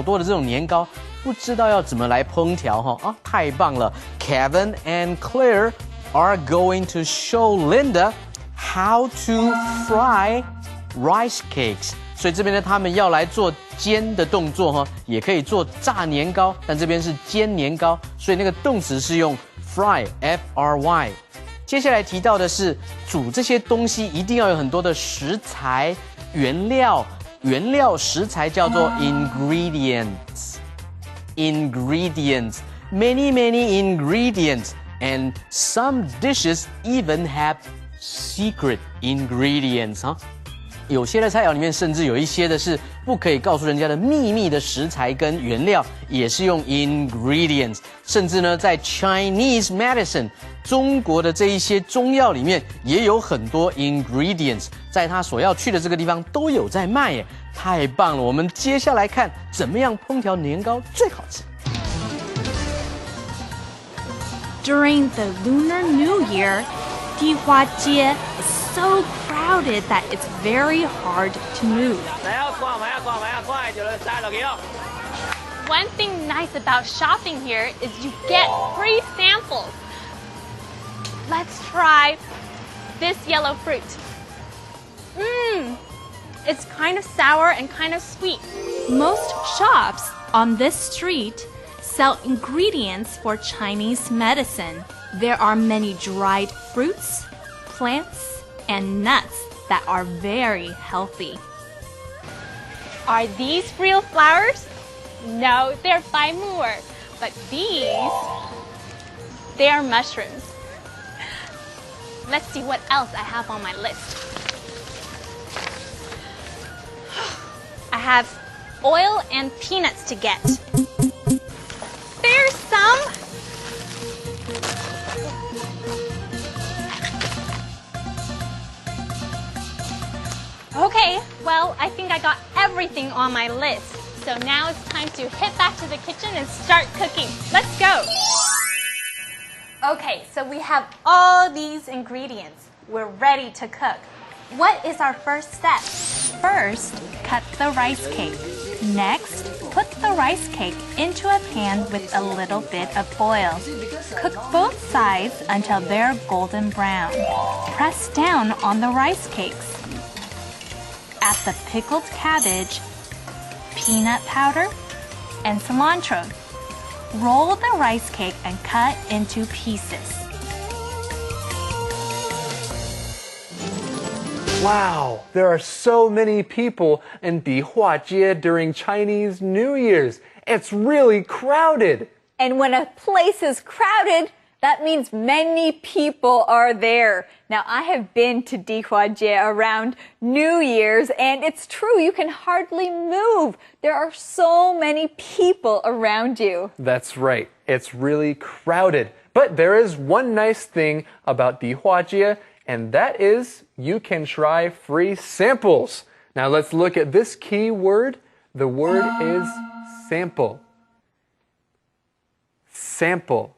多的这种年糕，不知道要怎么来烹调哈。太棒了 ！Kevin and Claire are going to show Linda how to fry rice cakes。所以这边呢，他们要来做煎的动作哈，也可以做炸年糕，但这边是煎年糕，所以那个动词是用 fry F-R-Y。接下来提到的是煮这些东西一定要有很多的食材原料食材叫做 ingredients many ingredients and some dishes even have secret ingredients 哈。有些的菜肴里面甚至有一些的是不可以告诉人家的秘密的食材跟原料，也是用 ingredients。甚至呢，在 Chinese medicine 中国的这一些中药里面也有很多 ingredients， 在他所要去的这个地方都有在卖耶，太棒了！我们接下来看怎么样烹调年糕最好吃。During the Lunar New Year, Dihuajie is so crowded that it's very hard to move. One thing nice about shopping here is you get free samples. Let's try this yellow fruit. It's kind of sour and kind of sweet. Most shops on this street sell ingredients for Chinese medicine. There are many dried fruits, plants, and nuts that are very healthy. Are these real flowers? No, they're by Moore. But these, they are mushrooms. Let's see what else I have on my list. I have oil and peanuts to get. There's some. Okay, well, I think I got everything on my list. So now it's time to head back to the kitchen and start cooking. Let's go. Okay, so we have all these ingredients. We're ready to cook. What is our first step? First, cut the rice cake. Next, put the rice cake into a pan with a little bit of oil. Cook both sides until they're golden brown. Press down on the rice cakes. Add the pickled cabbage, peanut powder, and cilantro. Roll the rice cake and cut into pieces. Wow, there are so many people in Dihuajie during Chinese New Year's. It's really crowded. And when a place is crowded, that means many people are there. Now, I have been to Dihuajie around New Year's, and it's true, you can hardly move. There are so many people around you. That's right. It's really crowded. But there is one nice thing about Dihuajie, and that is you can try free samples. Now, let's look at this key word. The word is sample. Sample.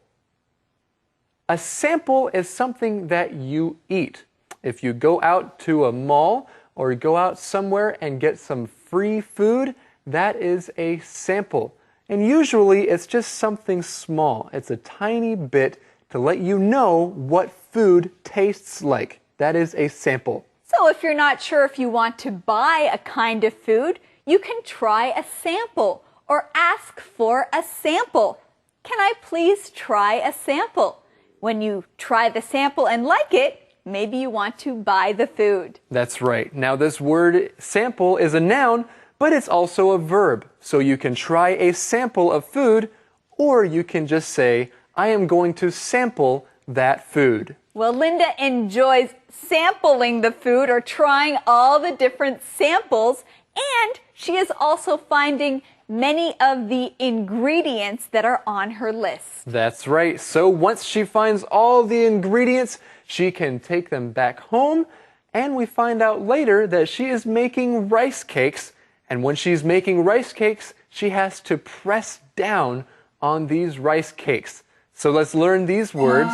A sample is something that you eat. If you go out to a mall or go out somewhere and get some free food, that is a sample. And usually it's just something small. It's a tiny bit to let you know what food tastes like. That is a sample. So if you're not sure if you want to buy a kind of food, you can try a sample or ask for a sample. Can I please try a sample? When you try the sample and like it, maybe you want to buy the food. That's right. Now this word sample is a noun, but it's also a verb. So you can try a sample of food, or you can just say, I am going to sample that food. Well, Linda enjoys sampling the food or trying all the different samples, and she is also finding many of the ingredients that are on her list. That's right. So once she finds all the ingredients, she can take them back home, and we find out later that she is making rice cakes, and when she's making rice cakes, she has to press down on these rice cakes. So let's learn these words.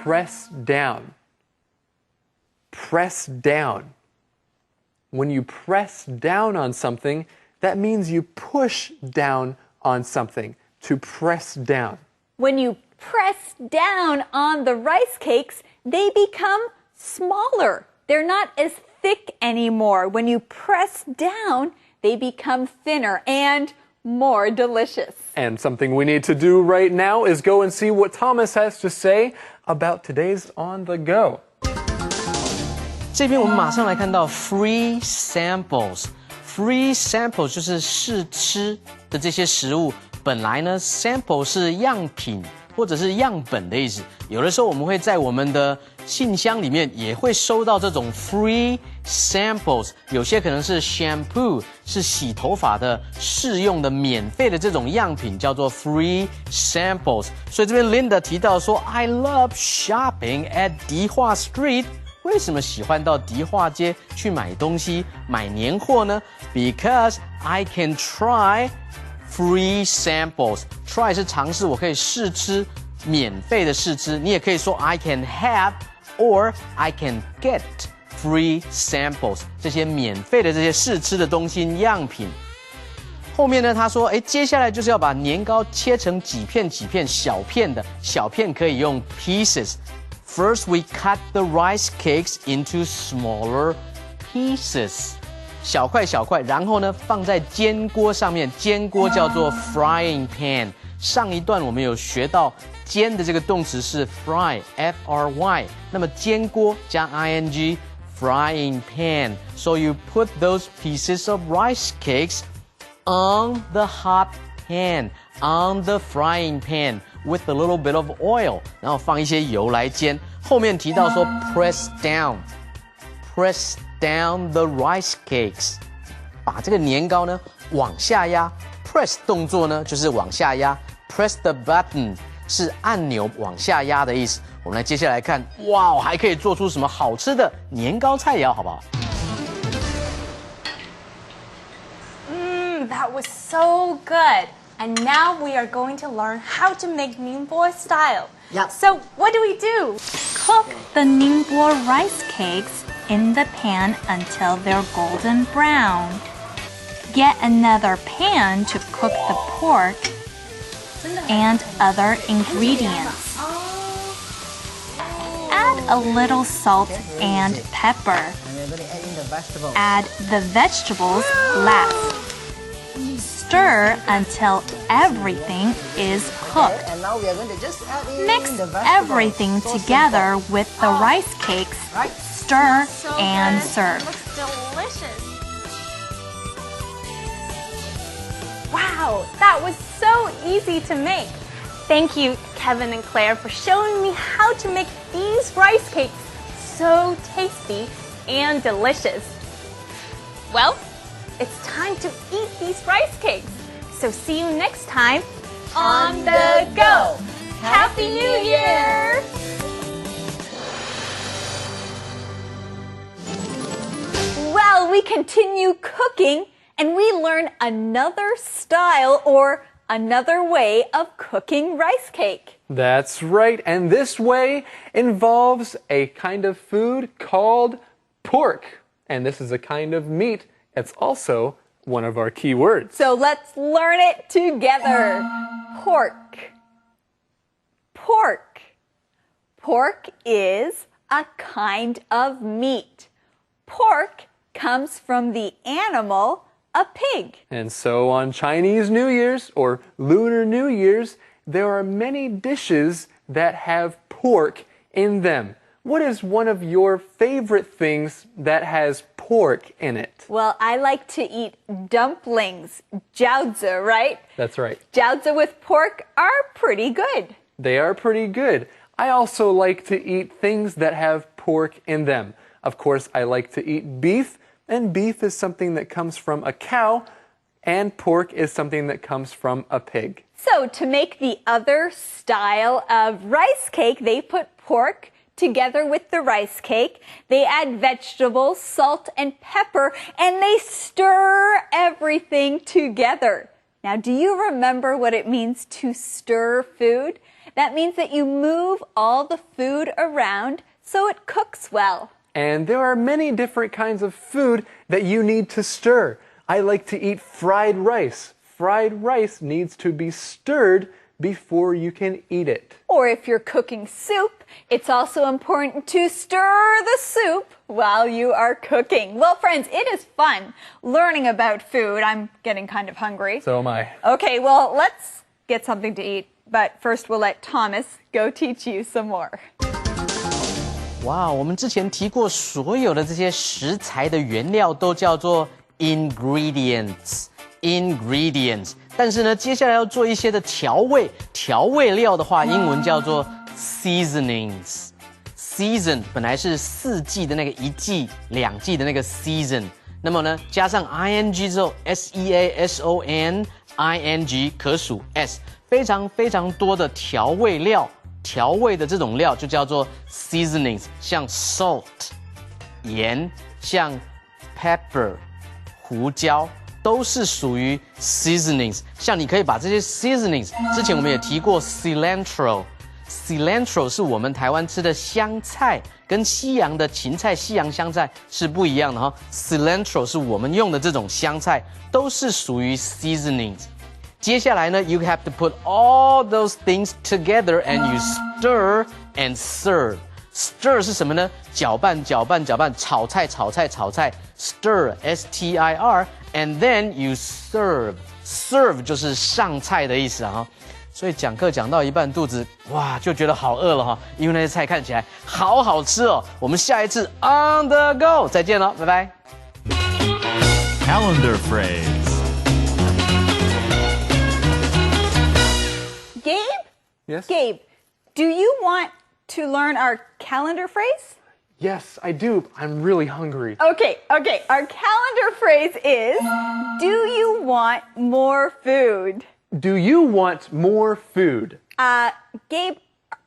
Press down. Press down. When you press down on something, that means you push down on something, to press down. When you press down on the rice cakes, they become smaller. They're not as thick anymore. When you press down, they become thinner and more delicious. And something we need to do right now is go and see what Thomas has to say about today's On the Go. 这边我们马上来看到 free samples。free samples 就是试吃的这些食物。本来呢 sample 是样品或者是样本的意思。有的时候我们会在我们的信箱里面也会收到这种 free samples， 有些可能是 shampoo， 是洗头发的试用的免费的这种样品，叫做 free samples。所以这边 Linda 提到说 I love shopping at 迪化 Street。为什么喜欢到迪化街去买东西、买年货呢 ？Because I can try free samples. Try 是尝试，我可以试吃，免费的试吃。你也可以说 I can have or I can get free samples. 这些免费的这些试吃的东西样品。后面呢，他说，接下来就是要把年糕切成几片几片小片的，小片可以用 pieces。First, we cut the rice cakes into smaller pieces. 小块小块，然后呢放在煎锅上面，煎锅叫做 frying pan。上一段我们有学到煎的这个动词是 fry, F-R-Y， 那么煎锅加 ing, frying pan. So you put those pieces of rice cakes on the hot pan, on the frying pan with a little bit of oil， 然后放一些油来煎。后面提到说 press down the rice cakes， 把这个年糕呢往下压。press 动作呢就是往下压 ，press the button 是按钮往下压的意思。我们来接下来看，哇，还可以做出什么好吃的年糕菜肴，好不好？That was so good. And now we are going to learn how to make Ningbo style. Yep. So what do? Cook the Ningbo rice cakes in the pan until they're golden brown. Get another pan to cook the pork and other ingredients. Add a little salt and pepper. Add the vegetables last. Stir until everything is cooked. And now we are going to just add in Mix the vegetables. everything together with the rice cakes. Stir and serve. Looks delicious. Wow, that was so easy to make. Thank you, Kevin and Claire, for showing me how to make these rice cakes so tasty and delicious. Well, it's time to eat these rice cakes. So see you next time on the go. Happy New Year! Well, we continue cooking and we learn another style or another way of cooking rice cake. That's right, and this way involves a kind of food called pork. And this is a kind of meat. It's also one of our key words. So let's learn it together. Pork. Pork. Pork is a kind of meat. Pork comes from the animal, a pig. And so on Chinese New Year's or Lunar New Year's, there are many dishes that have pork in them. What is one of your favorite things that has pork in it? Well, I like to eat dumplings, jiaozi, right? That's right. Jiaozi with pork are pretty good. They are pretty good. I also like to eat things that have pork in them. Of course, I like to eat beef, and beef is something that comes from a cow, and pork is something that comes from a pig. So to make the other style of rice cake, they put pork together with the rice cake. They add vegetables, salt, and pepper, and they stir everything together. Now, do you remember what it means to stir food? That means that you move all the food around so it cooks well. And there are many different kinds of food that you need to stir. I like to eat fried rice. Fried rice needs to be stirred before you can eat it. Or if you're cooking soup, it's also important to stir the soup while you are cooking. Well, friends, it is fun learning about food. I'm getting kind of hungry. So am I. Okay, well, let's get something to eat. But first, we'll let Thomas go teach you some more. 哇，我们之前提过，所有的这些食材的原料都叫做 ingredients。但是呢，接下来要做一些的调味料的话，英文叫做 seasonings。season 本来是4季的那个1季、2季的那个 season， 那么呢，加上 ing 之后 season ing 可数 s， 非常非常多的调味料。调味的这种料就叫做 seasonings， 像 salt 盐，像 pepper 胡椒，都是属于 seasonings。像你可以把这些 seasonings， 之前我们也提过 cilantro 是我们台湾吃的香菜，跟西洋的芹菜、西洋香菜是不一样的哈。cilantro 是我们用的这种香菜，都是属于 seasonings。接下来呢 ，you have to put all those things together and you stir and serve. Stir 是什么呢？搅拌，炒菜。Stir, S-T-I-R, and then you serve. Serve 就是上菜的意思啊。所以讲课讲到一半，肚子哇就觉得好饿了哈，因为那些菜看起来好好吃哦。我们下一次 on the go 再见喽，拜拜。Calendar phrase. Gabe? Yes? Gabe, do you want to learn our calendar phrase? Yes, I do. I'm really hungry. Okay. Our calendar phrase is, do you want more food? Do you want more food? Gabe,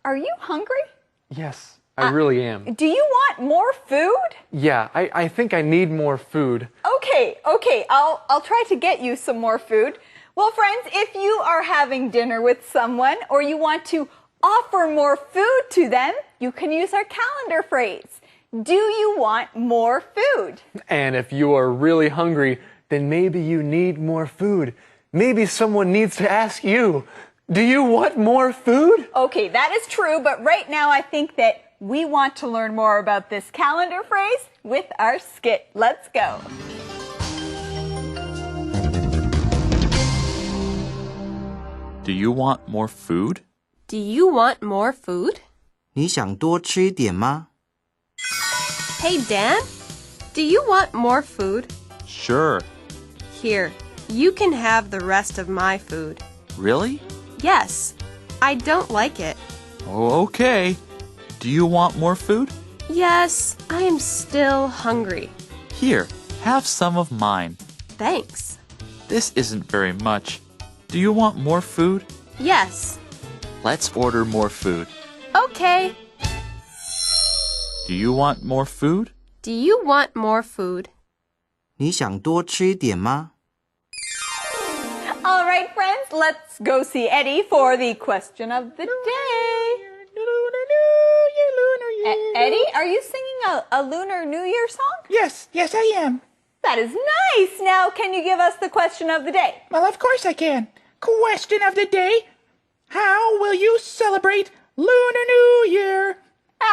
are you hungry? Yes, I really am. Do you want more food? Yeah, I think I need more food. Okay. I'll try to get you some more food. Well, friends, if you are having dinner with someone or you want to offer more food to them, you can use our calendar phrase. Do you want more food? And if you are really hungry, then maybe you need more food. Maybe someone needs to ask you, do you want more food? Okay, that is true, but right now I think that we want to learn more about this calendar phrase with our skit. Let's go. Do you want more food? Do you want more food? 你想多吃一点吗？ Hey, Dan, do you want more food? Sure. Here, you can have the rest of my food. Really? Yes, I don't like it. Oh, okay. Do you want more food? Yes, I am still hungry. Here, have some of mine. Thanks. This isn't very much. Do you want more food? Yes. Let's order more food. Okay. Do you want more food? Do you want more food? 你想多吃一点吗？ All right, friends, let's go see Eddie for the question of the day. Eddie, are you singing a Lunar New Year song? Yes, I am. That is nice. Now, can you give us the question of the day? Well, of course I can. Question of the day. How will you celebrate Lunar New Year?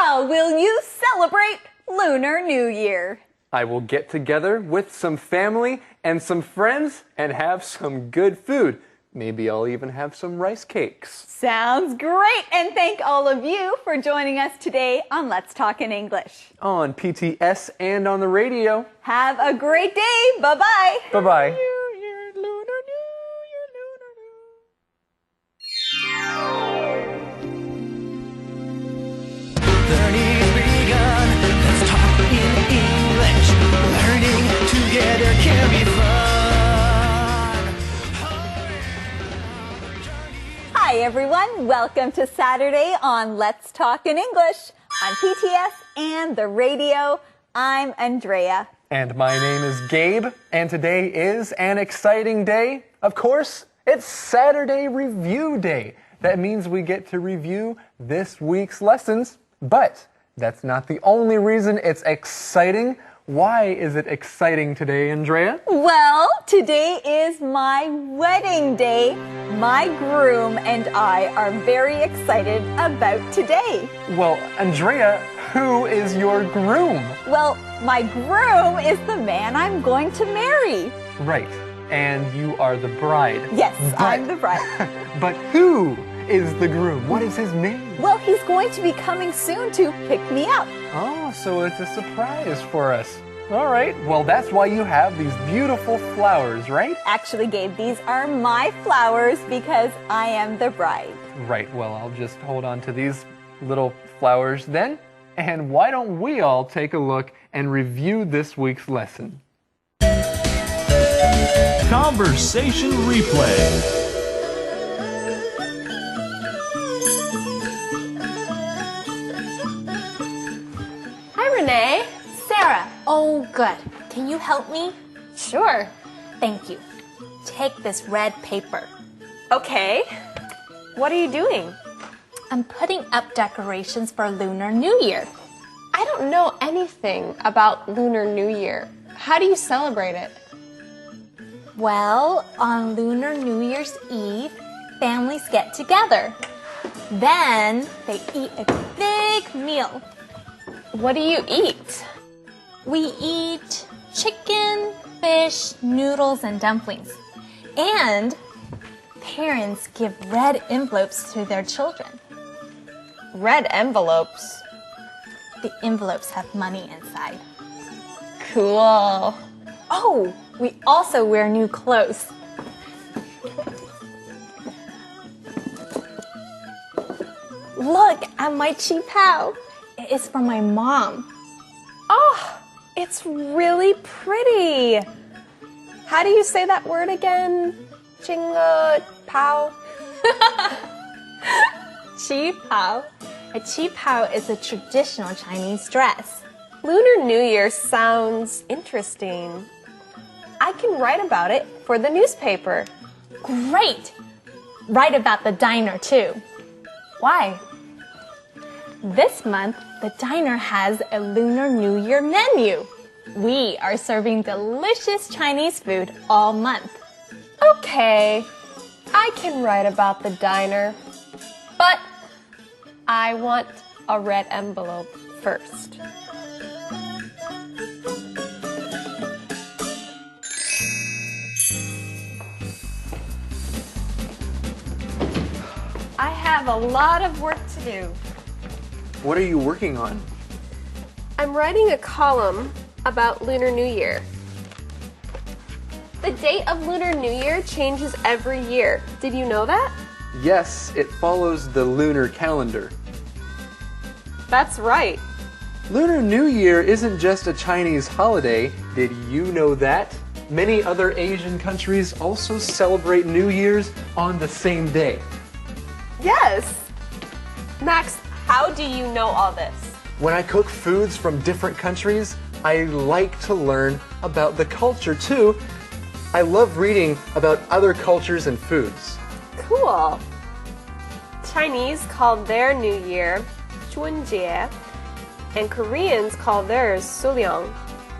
How will you celebrate Lunar New Year? I will get together with some family and some friends and have some good food. Maybe I'll even have some rice cakes. Sounds great. And thank all of you for joining us today on Let's Talk in English. On PTS and on the radio. Have a great day. Bye-bye. Bye-bye. Learning's begun. Let's talk in English. Learning together can be fun. Hi, everyone. Welcome to Saturday on Let's Talk in English on PTS and the radio. I'm Andrea. And my name is Gabe, and today is an exciting day. Of course, it's Saturday Review Day. That means we get to review this week's lessons, but that's not the only reason it's exciting. Why is it exciting today, Andrea? Well, today is my wedding day. My groom and I are very excited about today. Well, Andrea, who is your groom? Well, my groom is the man I'm going to marry. Right, and you are the bride. Yes, I'm the bride. But who is the groom? What is his name? Well, he's going to be coming soon to pick me up. Oh, so it's a surprise for us. All right, well, that's why you have these beautiful flowers, right? Actually, Gabe, these are my flowers because I am the bride. Right, well, I'll just hold on to these little flowers then. And why don't we all take a look and review this week's lesson? Conversation replay. Renee. Sarah, oh good. Can you help me? Sure. Thank you. Take this red paper. Okay. What are you doing? I'm putting up decorations for Lunar New Year. I don't know anything about Lunar New Year. How do you celebrate it? Well, on Lunar New Year's Eve, families get together. Then they eat a big meal. What do you eat? We eat chicken, fish, noodles, and dumplings. And parents give red envelopes to their children. Red envelopes? The envelopes have money inside. Cool. Oh, we also wear new clothes. Look at my chi pao. It is from my mom. Oh, it's really pretty. How do you say that word again? Pao? Chi pao. A chi pao is a traditional Chinese dress. Lunar New Year sounds interesting. I can write about it for the newspaper. Great! Write about the diner too. Why? This month, the diner has a Lunar New Year menu. We are serving delicious Chinese food all month. Okay, I can write about the diner, but I want a red envelope first. I have a lot of work to do. What are you working on? I'm writing a column about Lunar New Year. The date of Lunar New Year changes every year. Did you know that? Yes, it follows the lunar calendar. That's right. Lunar New Year isn't just a Chinese holiday. Did you know that? Many other Asian countries also celebrate New Year's on the same day. Yes. Max, how do you know all this? When I cook foods from different countries, I like to learn about the culture too. I love reading about other cultures and foods. Cool. Chinese call their New Year 春节, and Koreans call theirs Suliang.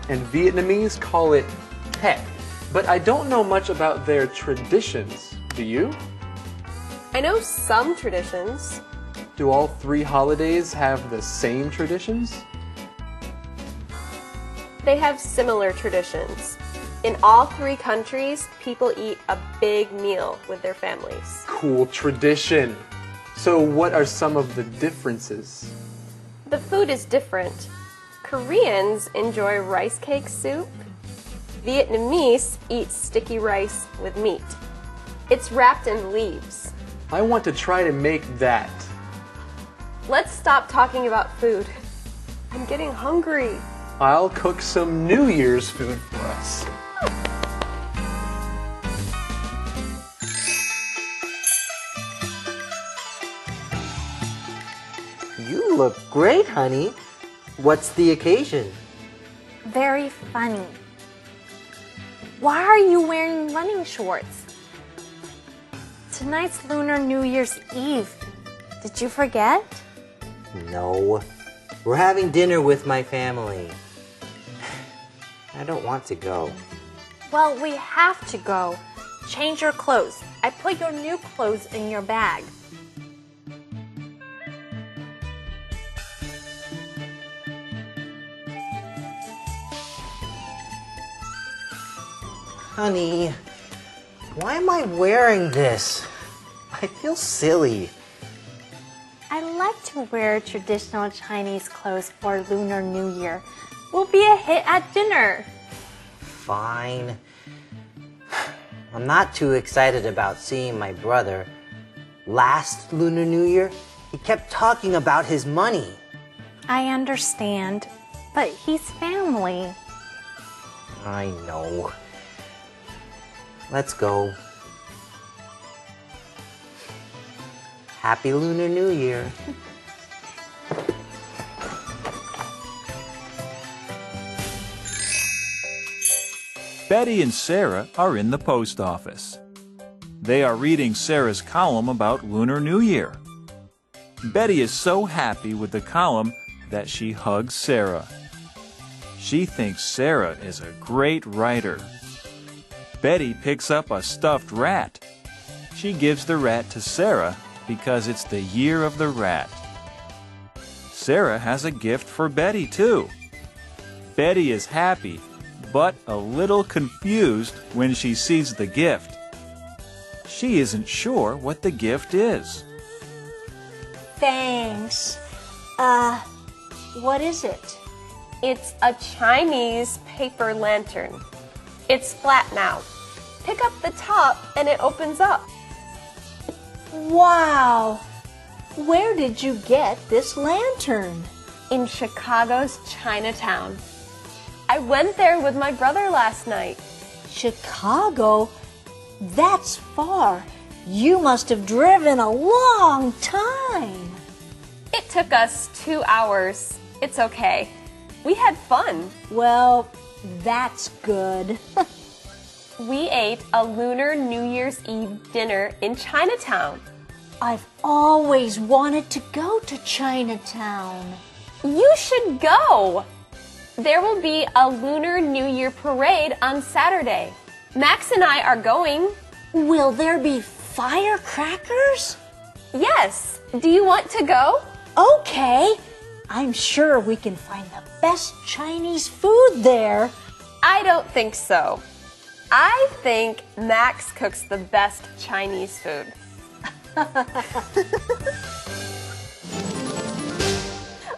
And Vietnamese call it Tet. But I don't know much about their traditions. Do you? I know some traditions. Do all 3 holidays have the same traditions? They have similar traditions. In all 3 countries, people eat a big meal with their families. Cool tradition. So what are some of the differences? The food is different. Koreans enjoy rice cake soup. Vietnamese eat sticky rice with meat. It's wrapped in leaves. I want to try to make that. Let's stop talking about food. I'm getting hungry. I'll cook some New Year's food for us. You look great, honey. What's the occasion? Very funny. Why are you wearing running shorts? Tonight's Lunar New Year's Eve. Did you forget? No. We're having dinner with my family. I don't want to go. Well, we have to go. Change your clothes. I put your new clothes in your bag. Honey, why am I wearing this? I feel silly. I like to wear traditional Chinese clothes for Lunar New Year. We'll be a hit at dinner. Fine. I'm not too excited about seeing my brother. Last Lunar New Year, he kept talking about his money. I understand, but he's family. I know. Let's go. Happy Lunar New Year. Betty and Sarah are in the post office. They are reading Sarah's column about Lunar New Year. Betty is so happy with the column that she hugs Sarah. She thinks Sarah is a great writer. Betty picks up a stuffed rat. She gives the rat to Sarah because it's the year of the rat. Sarah has a gift for Betty, too. Betty is happy, but a little confused when she sees the gift. She isn't sure what the gift is. Thanks. What is it? It's a Chinese paper lantern. It's flat now. Pick up the top and it opens up. Wow! Where did you get this lantern? In Chicago's Chinatown. I went there with my brother last night. Chicago? That's far. You must have driven a long time. It took us 2 hours. It's okay. We had fun. Well, that's good. We ate a Lunar New Year's Eve dinner in Chinatown. I've always wanted to go to Chinatown. You should go. There will be a Lunar New Year parade on Saturday. Max and I are going. Will there be firecrackers? Yes. Do you want to go? Okay. I'm sure we can find the best Chinese food there. I don't think so. I think Max cooks the best Chinese food.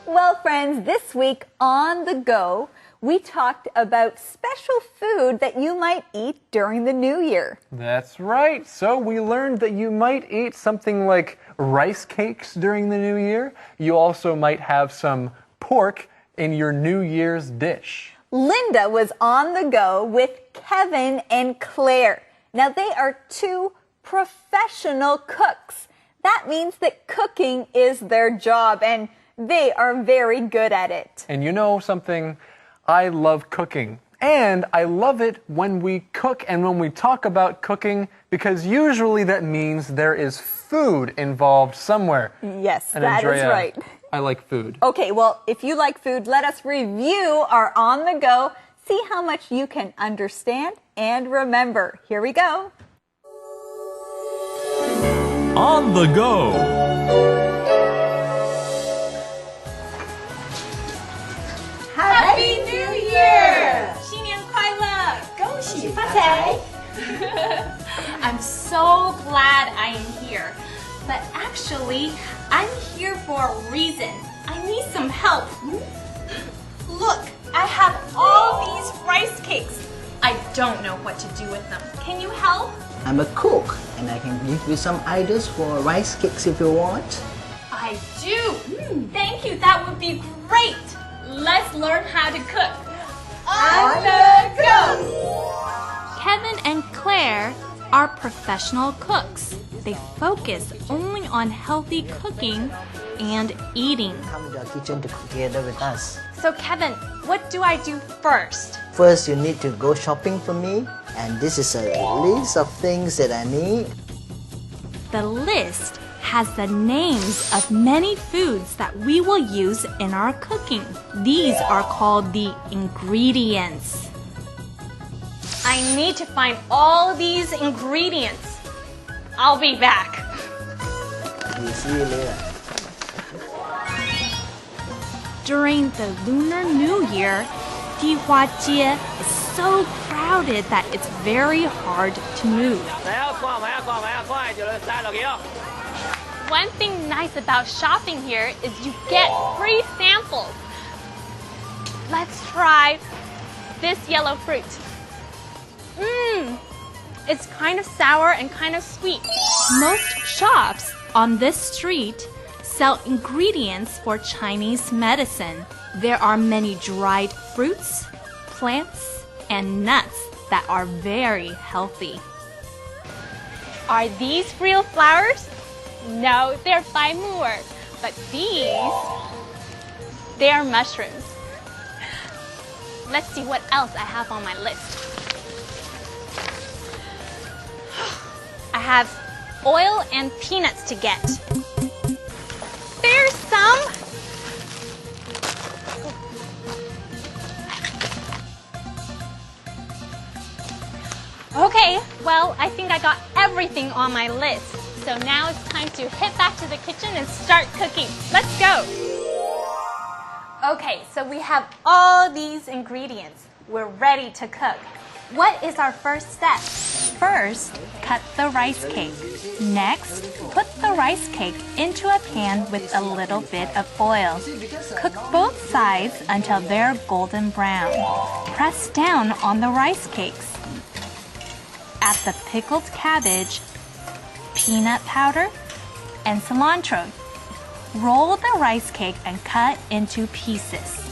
Well, friends, this week on The Go, we talked about special food that you might eat during the new year. That's right. So we learned that you might eat something like rice cakes during the new year. You also might have some pork in your New Year's dish. Linda was on the go with Kevin and Claire. Now, they are 2 professional cooks. That means that cooking is their job, and they are very good at it. And you know something? I love cooking. And I love it when we cook and when we talk about cooking, because usually that means there is food involved somewhere. Yes, And that is Andrea, right. I like food. Okay, well, if you like food, let us review our On the Go, see how much you can understand and remember. Here we go. On the Go. I'm so glad I am here. But actually, I'm here for a reason. I need some help. Look, I have all these rice cakes. I don't know what to do with them. Can you help? I'm a cook and I can give you some ideas for rice cakes if you want. I do. Thank you. That would be great. Let's learn how to cook. On the go! Kevin and Claire are professional cooks. They focus only on healthy cooking and eating. Come to our kitchen to cook together with us. So Kevin, what do I do first? First, you need to go shopping for me, and this is a list of things that I need. The list has the names of many foods that we will use in our cooking. These are called the ingredients. I need to find all these ingredients. I'll be back. We'll see you later. During the Lunar New Year, Dihuajie is so crowded that it's very hard to move. One thing nice about shopping here is you get free samples. Let's try this yellow fruit. It's kind of sour and kind of sweet. Most shops on this street sell ingredients for Chinese medicine. There are many dried fruits, plants, and nuts that are very healthy. Are these real flowers? No, they're by Moore. But these, they are mushrooms. Let's see what else I have on my list. I have oil and peanuts to get. There's some. Okay, well, I think I got everything on my list. So now it's time to head back to the kitchen and start cooking. Let's go. Okay, so we have all these ingredients. We're ready to cook. What is our first step? First, cut the rice cake. Next, put the rice cake into a pan with a little bit of oil. Cook both sides until they're golden brown. Press down on the rice cakes. Add the pickled cabbage, peanut powder, and cilantro. Roll the rice cake and cut into pieces.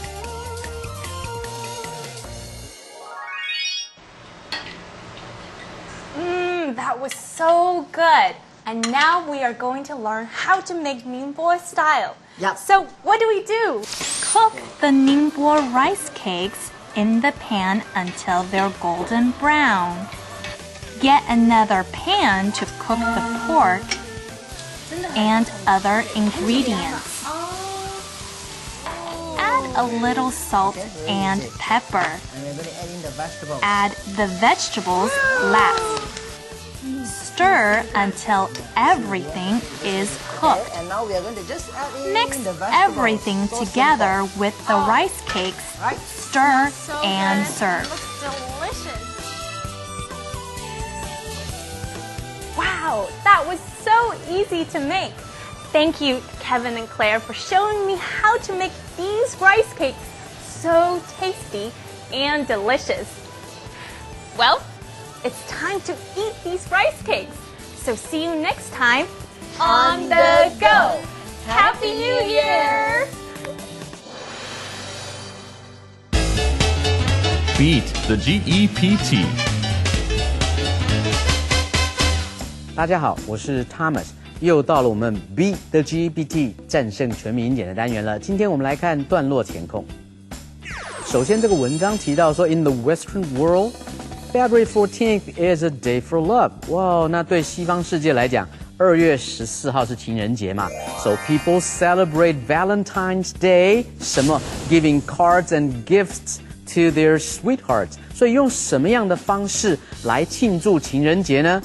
That was so good. And now we are going to learn how to make Ningbo style. Yep. So what do we do? Cook the Ningbo rice cakes in the pan until they're golden brown. Get another pan to cook the pork and other ingredients. Add a little salt and pepper. And we're going to add in the vegetables. Add the vegetables last. Stir until everything is cooked. And now we are going to just add in Mix the vegetables. everything So together simple. with the rice cakes. Right. Stir So and good. serve. It looks delicious. Wow, that was so easy to make. Thank you, Kevin and Claire, for showing me how to make these rice cakes so tasty and delicious. Well, it's time to eat these rice cakes. So see you next time on the go. Happy New Year! Beat the GEPT. 大家好，我是 Thomas， 又到了我们 Beat the GPT 战胜全民英检的单元了。今天我们来看段落填空。首先，这个文章提到说 ，In the Western world, February 14th is a day for love。哇，那对西方世界来讲，2月14号是情人节嘛 ，So people celebrate Valentine's Day， 什么 giving cards and gifts to their sweethearts。所以用什么样的方式来庆祝情人节呢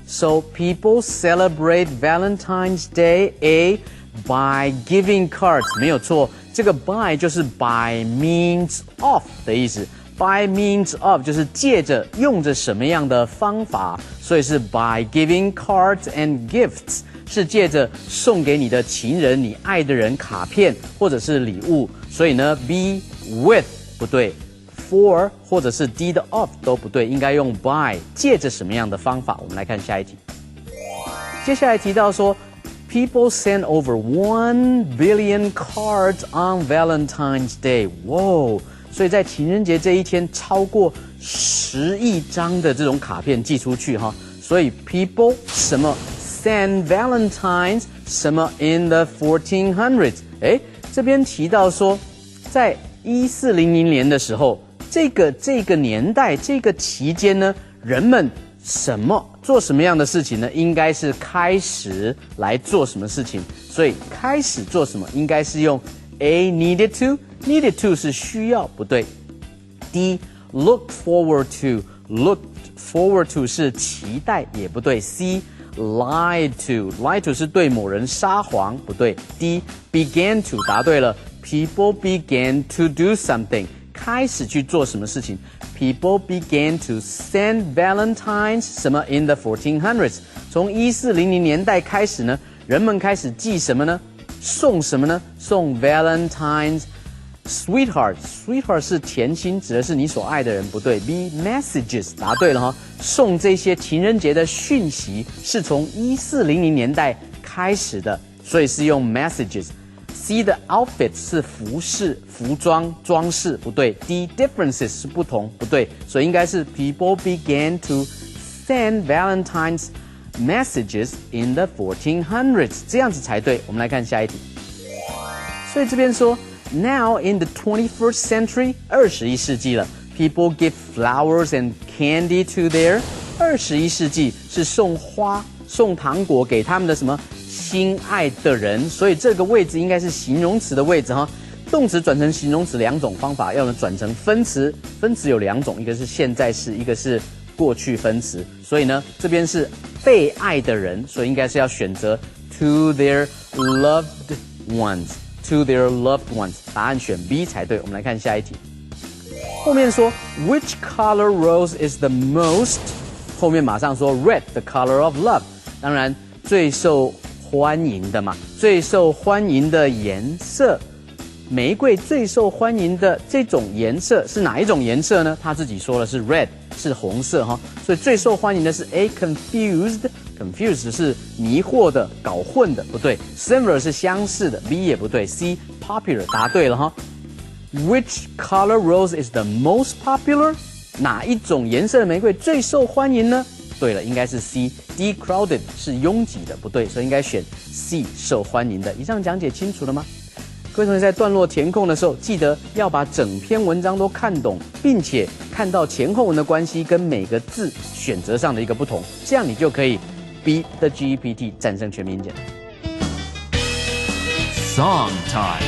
？So people celebrate Valentine's Day by giving cards， 没有错，这个 by 就是 by means of 的意思 by means of 就是借着用着什么样的方法，所以是 by giving cards and gifts 是借着送给你的情人、你爱的人卡片或者是礼物，所以呢 be with 不对。For 或者是 did of 都不对，应该用 by 借着什么样的方法？我们来看下一题。接下来提到说 ，People send over 1 billion cards on Valentine's Day。哇，所以在情人节这一天，超过10亿张的这种卡片寄出去哈。所以 people 什么 send Valentines 什么 in the 1400s。哎，这边提到说，在1400年的时候。这个年代这个期间呢，人们做什么样的事情呢？应该是开始来做什么事情，所以开始做什么应该是用 A needed to 是需要不对。D look forward to 是期待也不对。C lied to 是对某人撒谎不对。D began to 答对了 ，People began to do something。开始去做什么事情 ？People began to send Valentines 什么 in the 1400s。从1400年代开始呢，人们开始寄什么呢？送什么呢？送 Valentines sweetheart 是甜心，指的是你所爱的人，不对。B messages 答对了哈，送这些情人节的讯息是从1400年代开始的，所以是用 messages。C 的 outfit 是服饰、服装、装饰，不对。D differences 是不同，不对。所以应该是 people began to send Valentine's messages in the 1400s， 这样子才对。我们来看下一题。所以这边说 now in the 21st century 21世纪了 ，people give flowers and candy to their 21世纪是送花、送糖果给他们的什么？心爱的人，所以这个位置应该是形容词的位置哈。动词转成形容词两种方法，要么转成分词，分词有2种，一个是现在式，一个是过去分词。所以呢，这边是被爱的人，所以应该是要选择 to their loved ones。to their loved ones， 答案选 B 才对。我们来看下一题。后面说 Which color rose is the most？ 后面马上说 Red the color of love。当然最受欢迎的嘛，最受欢迎的颜色，玫瑰最受欢迎的这种颜色是哪一种颜色呢？他自己说了是 red， 是红色哈，所以最受欢迎的是 A confused 是迷惑的、搞混的，不对。Similar 是相似的 ，B 也不对。C popular 答对了哈。Which color rose is the most popular？ 哪一种颜色的玫瑰最受欢迎呢？对了，应该是 C。D crowded 是拥挤的，不对，所以应该选 C 受欢迎的。以上讲解清楚了吗？各位同学在段落填空的时候，记得要把整篇文章都看懂，并且看到前后文的关系跟每个字选择上的一个不同，这样你就可以 beat the GPT 战胜全民检。Song time.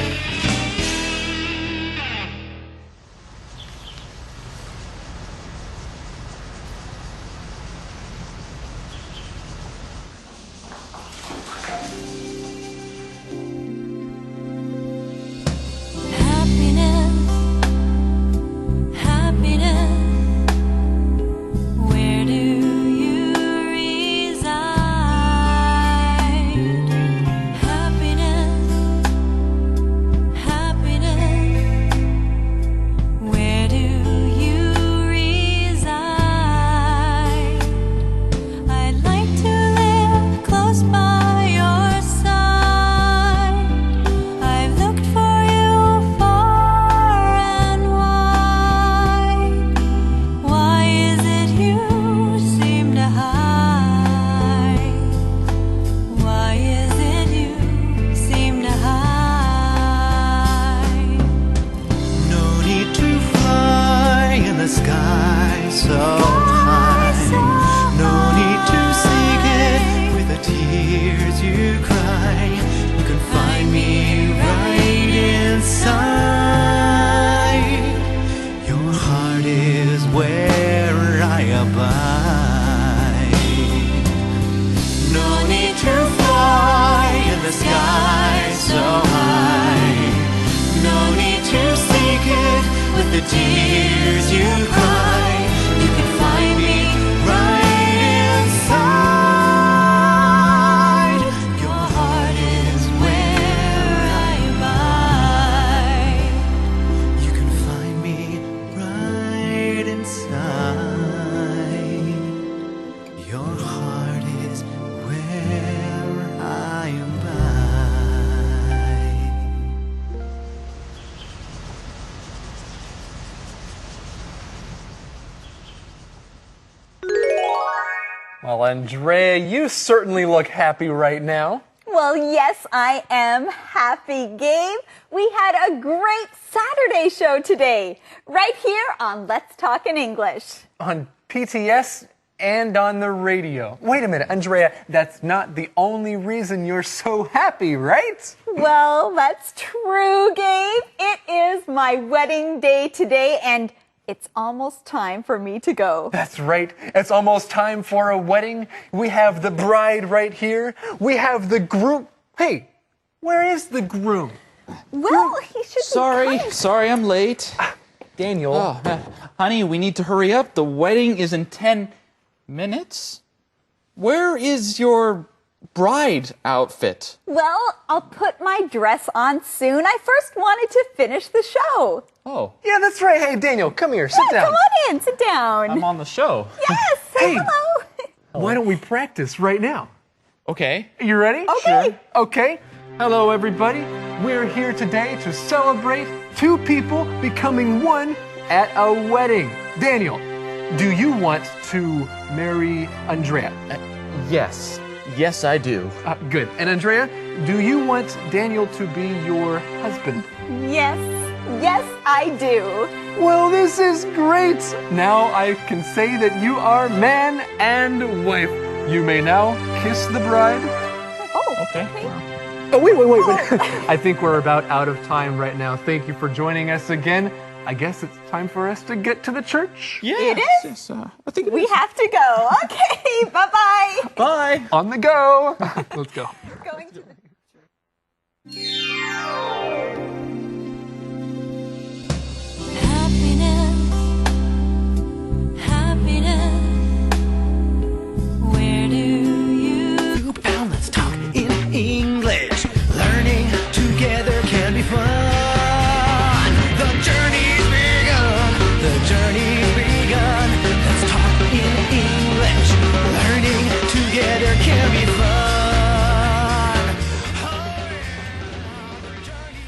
The tears you Well, Andrea, you certainly look happy right now. Well, yes, I am happy, Gabe. We had a great Saturday show today, right here on Let's Talk in English. On PTS and on the radio. Wait a minute, Andrea, that's not the only reason you're so happy, right? Well, that's true, Gabe. It is my wedding day today, and it's almost time for me to go. That's right. It's almost time for a wedding. We have the bride right here. We have the groom. Hey, where is the groom? Well, he should be coming. Sorry I'm late. Daniel. Oh, honey, we need to hurry up. The wedding is in 10 minutes. Where is your bride outfit? Well, I'll put my dress on soon. I first wanted to finish the show. Oh. Yeah, that's right. Hey, Daniel, come here. Sit down. Come on in. Sit down. I'm on the show. Yes. Hey. Hello. Why don't we practice right now? Okay. You ready? Okay. Sure. Okay. Hello, everybody. We're here today to celebrate two people becoming one at a wedding. Daniel, do you want to marry Andrea? Yes. Yes, I do. Good. And Andrea, do you want Daniel to be your husband? Yes. Yes, I do. Well, this is great. Now I can say that you are man and wife. You may now kiss the bride. Oh, okay. Oh, wait. I think we're about out of time right now. Thank you for joining us again. I guess it's time for us to get to the church. Yeah. It is? Yes, I think We have to go. Okay, bye-bye. Bye. On the go. Let's go. Going to the Where do you now let's talk in English. Learning together can be fun. The journey's begun. The journey's begun. Let's talk in English. Learning together can be fun.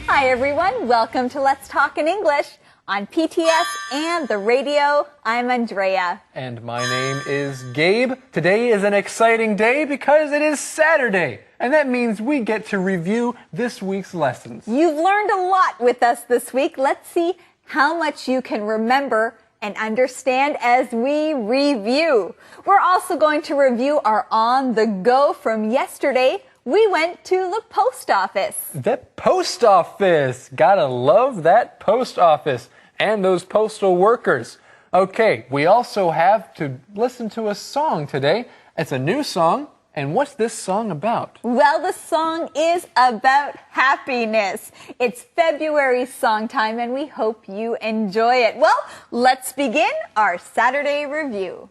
Hi, everyone. Welcome to Let's Talk in English on PTS and the radio. I'm Andrea. And my name is Gabe. Today is an exciting day because it is Saturday. And that means we get to review this week's lessons. You've learned a lot with us this week. Let's see how much you can remember and understand as we review. We're also going to review our On the Go from yesterday. We went to the post office. The post office. Gotta love that post office and those postal workers. Okay, we also have to listen to a song today. It's a new song. And what's this song about? Well, the song is about happiness. It's February song time, and we hope you enjoy it. Well, let's begin our Saturday review.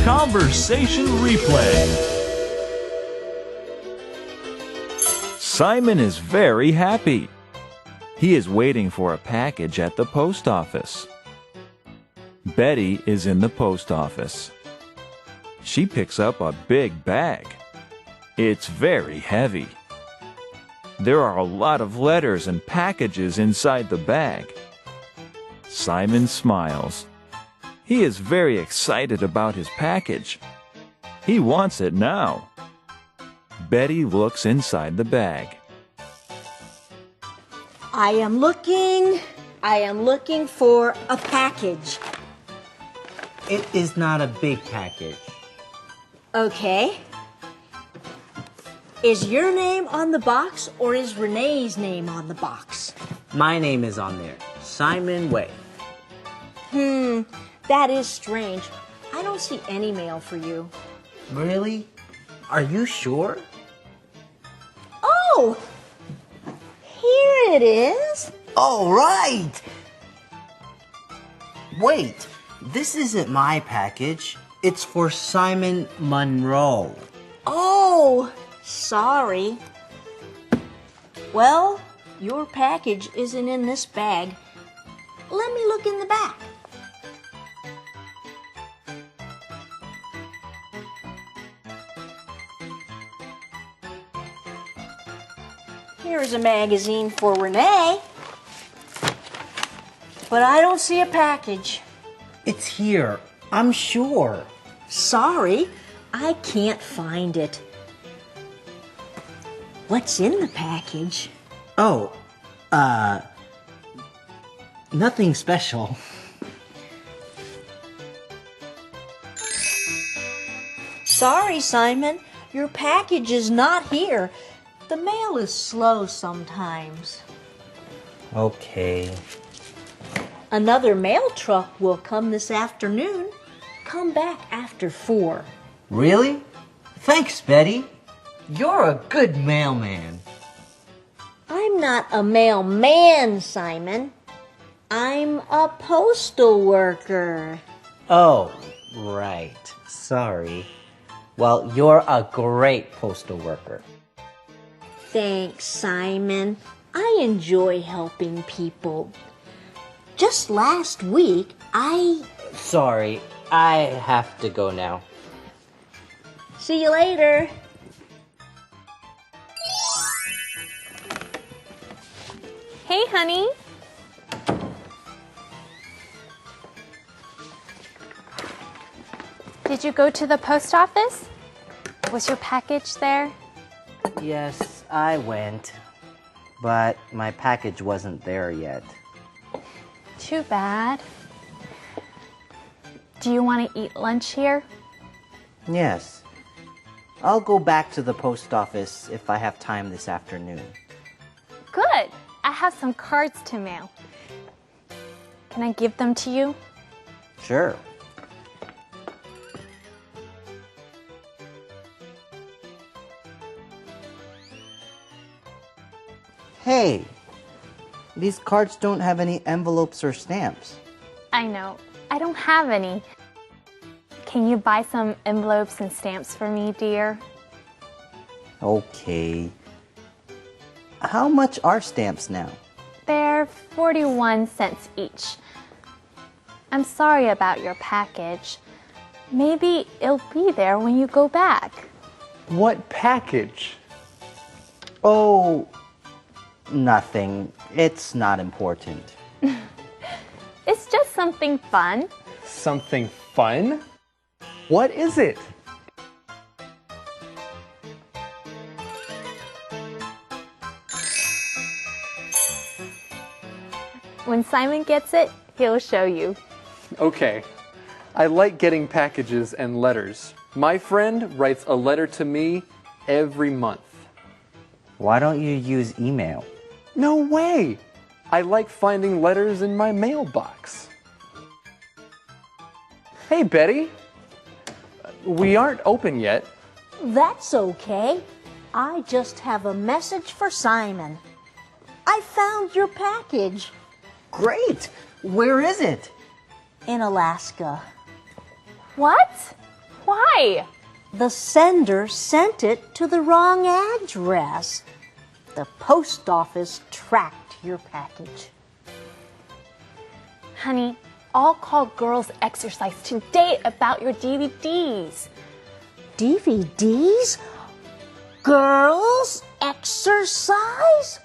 Conversation replay. Simon is very happy. He is waiting for a package at the post office. Betty is in the post office. She picks up a big bag. It's very heavy. There are a lot of letters and packages inside the bag. Simon smiles. He is very excited about his package. He wants it now. Betty looks inside the bag. I am looking for a package. It is not a big package. Okay. Is your name on the box or is Renee's name on the box? My name is on there. Simon Way. That is strange. I don't see any mail for you. Really? Are you sure? Oh! Here it is. All right. Wait, this isn't my package. It's for Simon Monroe. Oh, sorry. Well, your package isn't in this bag. Let me look in the back. Here's a magazine for Renee. But I don't see a package. It's here. I'm sure. Sorry, I can't find it. What's in the package? Oh, nothing special. Sorry, Simon, your package is not here. The mail is slow sometimes. Okay. Another mail truck will come this afternoon. Come back after 4. Really? Thanks, Betty. You're a good mailman. I'm not a mailman, Simon. I'm a postal worker. Oh, right. Sorry. Well, you're a great postal worker. Thanks, Simon. I enjoy helping people. Just last week, Sorry, I have to go now. See you later. Hey, honey. Did you go to the post office? Was your package there? Yes, I went. But my package wasn't there yet. Too bad. Do you want to eat lunch here? Yes. I'll go back to the post office if I have time this afternoon. Good. I have some cards to mail. Can I give them to you? Sure. Hey, these cards don't have any envelopes or stamps. I know. I don't have any. Can you buy some envelopes and stamps for me, dear? Okay. How much are stamps now? They're 41 cents each. I'm sorry about your package. Maybe it'll be there when you go back. What package? Oh, nothing. It's not important. It's just something fun. Something fun? What is it? When Simon gets it, he'll show you. Okay. I like getting packages and letters. My friend writes a letter to me every month. Why don't you use email? No way! I like finding letters in my mailbox. Hey, Betty. We aren't open yet. That's okay. I just have a message for Simon. I found your package. Great! Where is it? In Alaska. What? Why? The sender sent it to the wrong address. The post office tracked your package. Honey, I'll call Girls Exercise today about your DVDs. DVDs? Girls Exercise?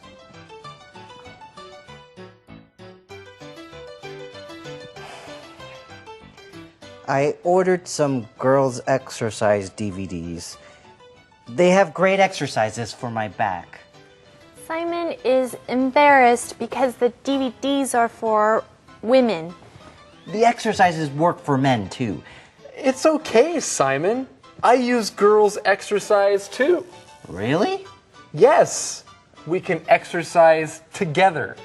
I ordered some girls' exercise DVDs. They have great exercises for my back. Simon is embarrassed because the DVDs are for women. The exercises work for men too. It's okay, Simon. I use girls' exercise too. Really? Yes. We can exercise together.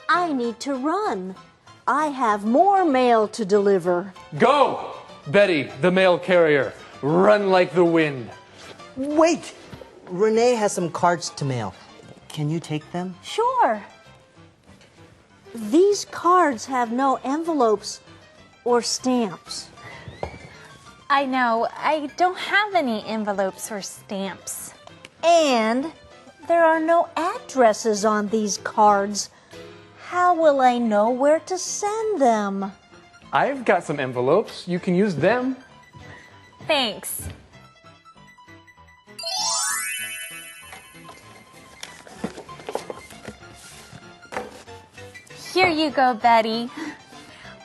I need to run. I have more mail to deliver. Go! Betty, the mail carrier. Run like the wind. Wait! Renee has some cards to mail. Can you take them? Sure. These cards have no envelopes or stamps. I know, I don't have any envelopes or stamps. And there are no addresses on these cards. How will I know where to send them? I've got some envelopes. You can use them. Thanks. Here you go, Betty.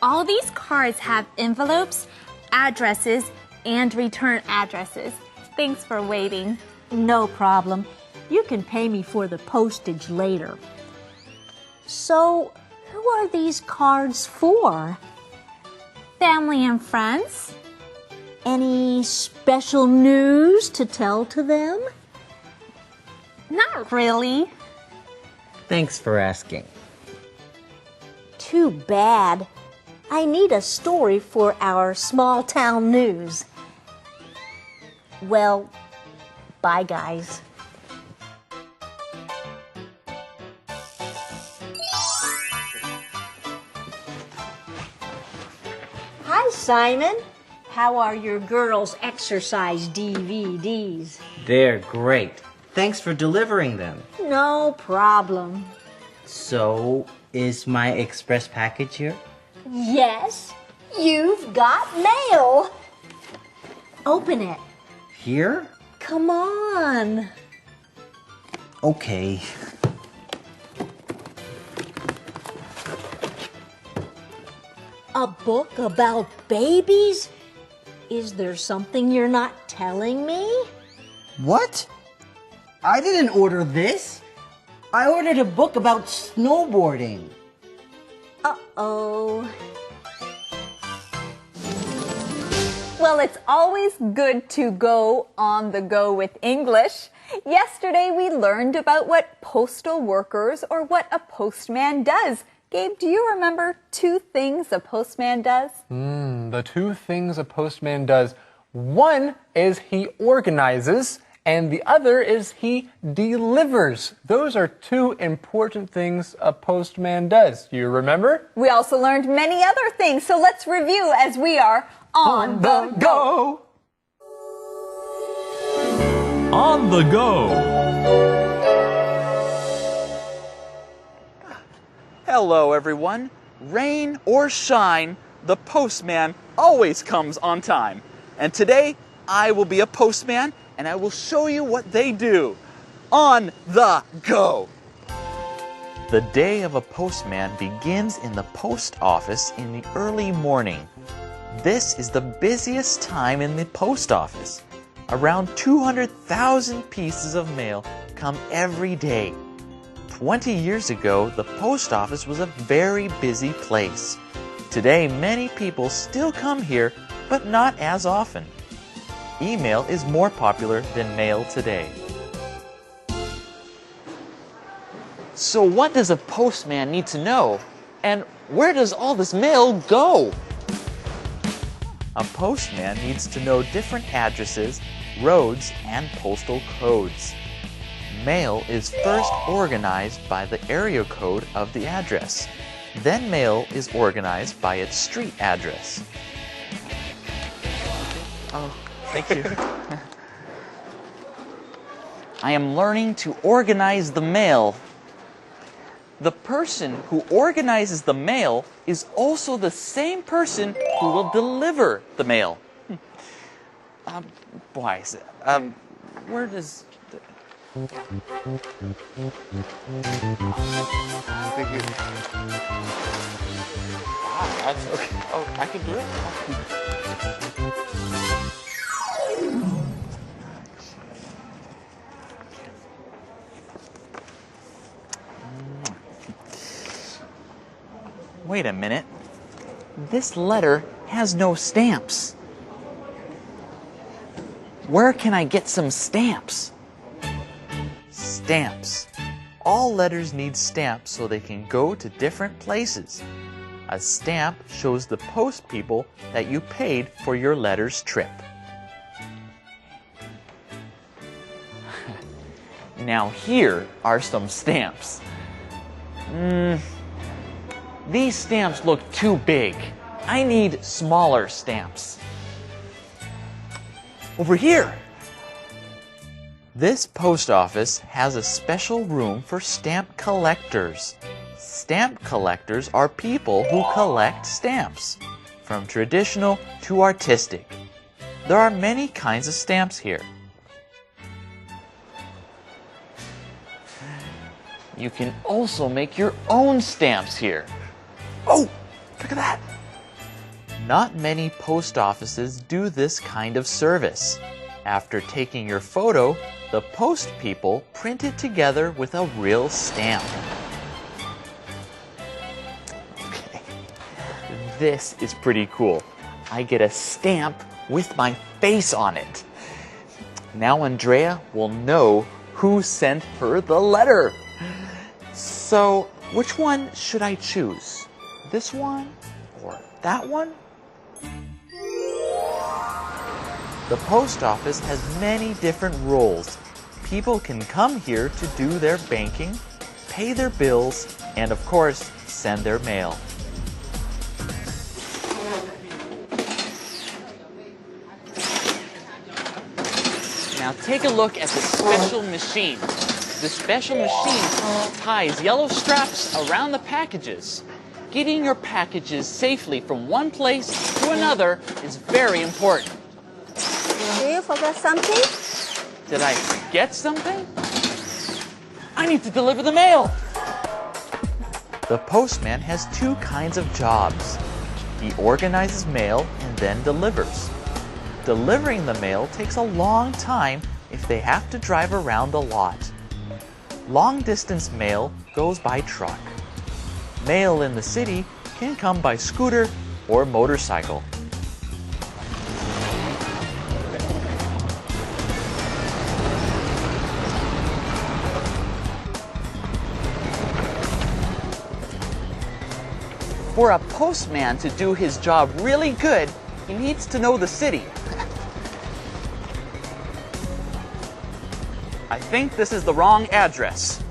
All these cards have envelopes, addresses, and return addresses. Thanks for waiting. No problem. You can pay me for the postage later. So, who are these cards for? Family and friends. Any special news to tell to them? Not really. Thanks for asking. Too bad. I need a story for our small town news. Well, bye, guys. Hi, Simon. How are your girls' exercise DVDs? They're great. Thanks for delivering them. No problem. So, is my express package here? Yes, you've got mail. Open it. Here? Come on. Okay. A book about babies? Is there something you're not telling me? What? I didn't order this. I ordered a book about snowboarding. Uh-oh. Well, it's always good to go on the go with English. Yesterday we learned about what postal workers or what a postman does. Gabe, do you remember 2 things a postman does? The 2 things a postman does. One is he organizes, and the other is he delivers. Those are 2 important things a postman does. Do you remember? We also learned many other things, so let's review as we are on the go. On the go. Hello, everyone. Rain or shine, the postman always comes on time. And today, I will be a postman, and I will show you what they do. On the go. The day of a postman begins in the post office in the early morning. This is the busiest time in the post office. Around 200,000 pieces of mail come every day. 20 years ago, the post office was a very busy place. Today, many people still come here, but not as often. Email is more popular than mail today. So what does a postman need to know? And where does all this mail go? A postman needs to know different addresses, roads, and postal codes. Mail is first organized by the area code of the address. Then mail is organized by its street address. Oh, thank you. I am learning to organize the mail. The person who organizes the mail is also the same person who will deliver the mail. Why is it? Where does... That's okay. Oh, I can do it? Wait a minute. This letter has no stamps. Where can I get some stamps? Stamps. All letters need stamps so they can go to different places. A stamp shows the post people that you paid for your letter's trip. Now here are some stamps. These stamps look too big. I need smaller stamps. Over here. This post office has a special room for stamp collectors. Stamp collectors are people who collect stamps, from traditional to artistic. There are many kinds of stamps here. You can also make your own stamps here. Oh, look at that. Not many post offices do this kind of service. After taking your photo, the post people print it together with a real stamp. Okay, this is pretty cool. I get a stamp with my face on it. Now Andrea will know who sent her the letter. So, which one should I choose? This one or that one? The post office has many different roles. People can come here to do their banking, pay their bills, and of course, send their mail. Now take a look at the special machine. The special machine ties yellow straps around the packages. Getting your packages safely from one place to another is very important. Do you forget something? Did I forget something? I need to deliver the mail. The postman has two kinds of jobs. He organizes mail and then delivers. Delivering the mail takes a long time if they have to drive around a lot. Long-distance mail goes by truck. Mail in the city can come by scooter or motorcycle. For a postman to do his job really good, he needs to know the city. I think this is the wrong address.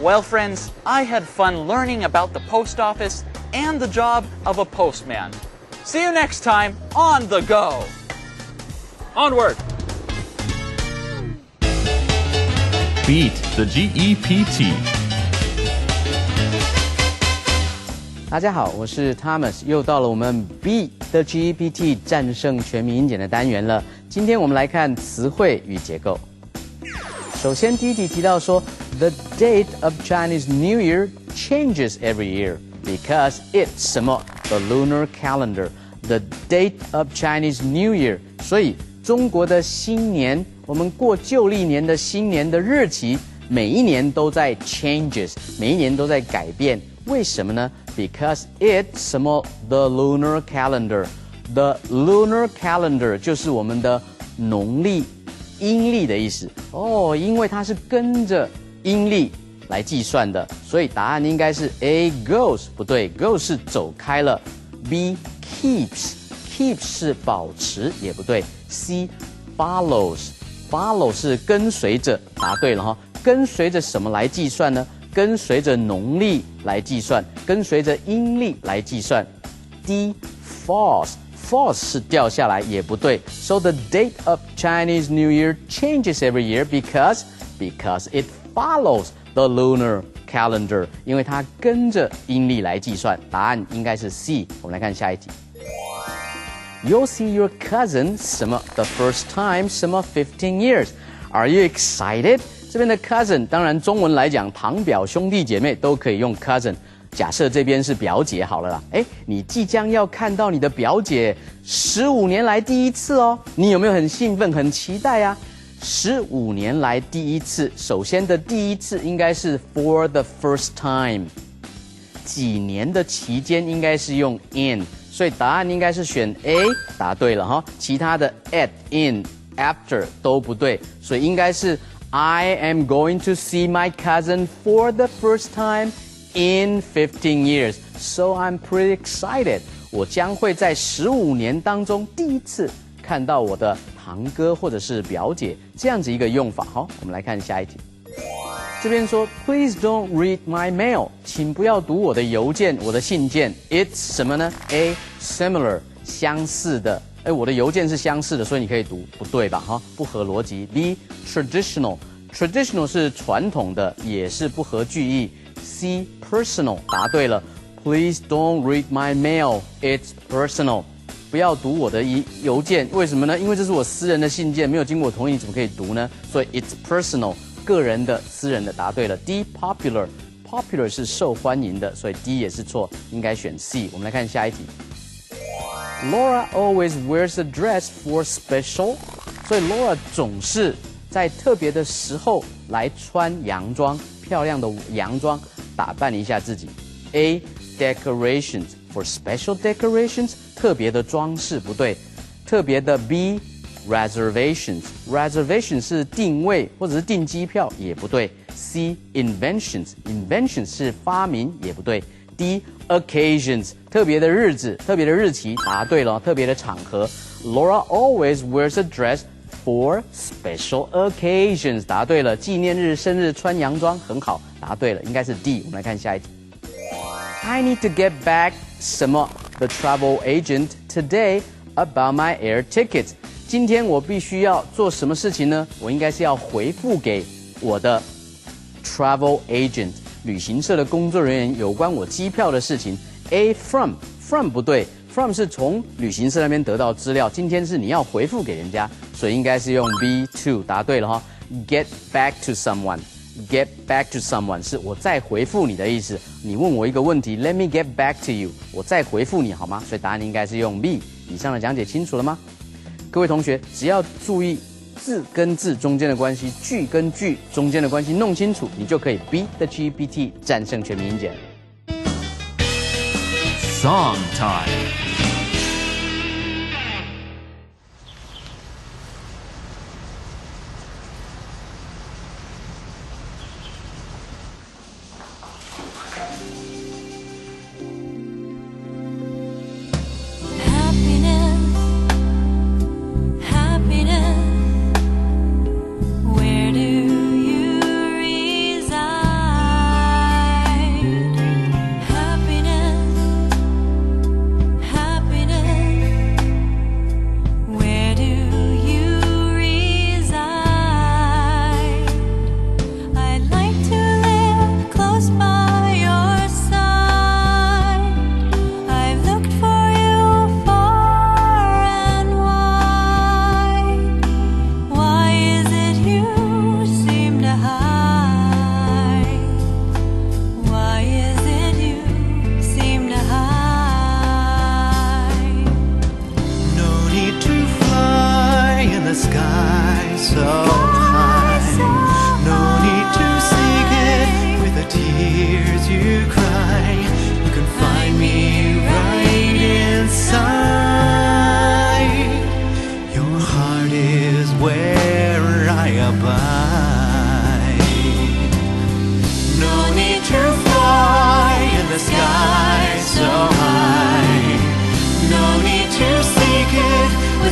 Well, friends, I had fun learning about the post office and the job of a postman. See you next time on The Go. Onward! Beat the GEPT. 大家好，我是 Thomas， 又到了我们 Beat the GEPT 战胜全民英检的单元了。今天我们来看词汇与结构。首先第一题提到说 ，The date of Chinese New Year changes every year because it's 什么 the lunar calendar. The date of Chinese New Year， 所以中国的新年，我们过旧历年的新年的日期，每一年都在 changes， 每一年都在改变。为什么呢？ Because it's 什么 the lunar calendar. The lunar calendar 就是我们的农历、阴历的意思哦，因为它是跟着阴历来计算的，所以答案应该是 A goes 不对 ，goes 是走开了 ，B keeps 是保持也不对 ，C follows 是跟随着，答对了哈，跟随着什么来计算呢？跟随着农历来计算，跟随着阴历来计算。D falls 是掉下来也不对。So the date of Chinese New Year changes every year because it follows the lunar calendar， 因为它跟着阴历来计算。答案应该是 C。我们来看下一题。You'll see your cousin 什么 the first time 什么15 years. Are you excited? 这边的 cousin 当然中文来讲堂表兄弟姐妹都可以用 cousin， 假设这边是表姐好了啦，你即将要看到你的表姐15年来第一次哦，你有没有很兴奋很期待啊？15年来第一次，首先的第一次应该是 for the first time， 几年的期间应该是用 in， 所以答案应该是选 A， 答对了哈，其他的 at、in、after 都不对，所以应该是I am going to see my cousin for the first time in 15 years, so I'm pretty excited. 我将会在15年当中第一次看到我的堂哥或者是表姐，这样子一个用法。好，我们来看下一题。这边说 Please don't read my mail， 请不要读我的邮件，我的信件。It's 什么呢 ？A similar 相似的。我的邮件是相似的，所以你可以读，不对吧？哈，不合逻辑。B traditional 是传统的，也是不合句意。C personal 答对了。Please don't read my mail. It's personal. 不要读我的邮件，为什么呢？因为这是我私人的信件，没有经过我同意，你怎么可以读呢？所以 it's personal 个人的、私人的，答对了。D popular popular 是受欢迎的，所以 D 也是错，应该选 C。我们来看下一题。Laura always wears a dress for special， 所以 Laura 总是在特别的时候来穿洋装，漂亮的洋装打扮一下自己。A decorations for special decorations， 特别的装饰不对，特别的 B reservations 是定位或者是订机票也不对。C inventions 是发明也不对。D occasions 特别的日子、特别的日期，答对了，特别的场合。Laura always wears a dress for special occasions， 答对了，纪念日、生日穿洋装很好，答对了，应该是 D。我们来看下一题。I need to get back 什么 the travel agent today about my air tickets。今天我必须要做什么事情呢？我应该是要回复给我的 travel agent。旅行社的工作人员有关我机票的事情。A from 不对 ，from 是从旅行社那边得到资料，今天是你要回复给人家，所以应该是用 B to， 答对了哈。Get back to someone，get back to someone 是我再回复你的意思。你问我一个问题 ，Let me get back to you， 我再回复你好吗？所以答案应该是用 B。以上的讲解清楚了吗？各位同学，只要注意字跟字中间的关系，句跟句中间的关系弄清楚，你就可以 beat the GPT， 战胜全民英检。Song time.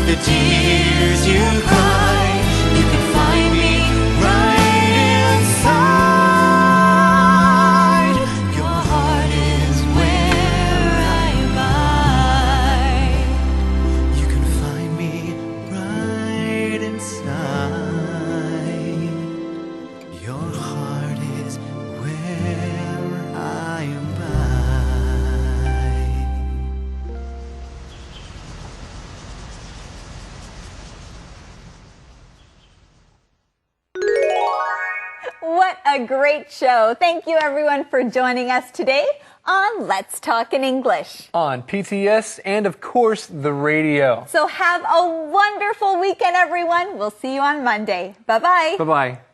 The tears you cry, you can find me right inside. Your heart is where I abide. You can find me right inside. Your heart is where I abide. What a great show. Thank you everyone for joining us today on Let's Talk in English. On PTS and of course the radio. So have a wonderful weekend everyone. We'll see you on Monday. Bye-bye. Bye-bye.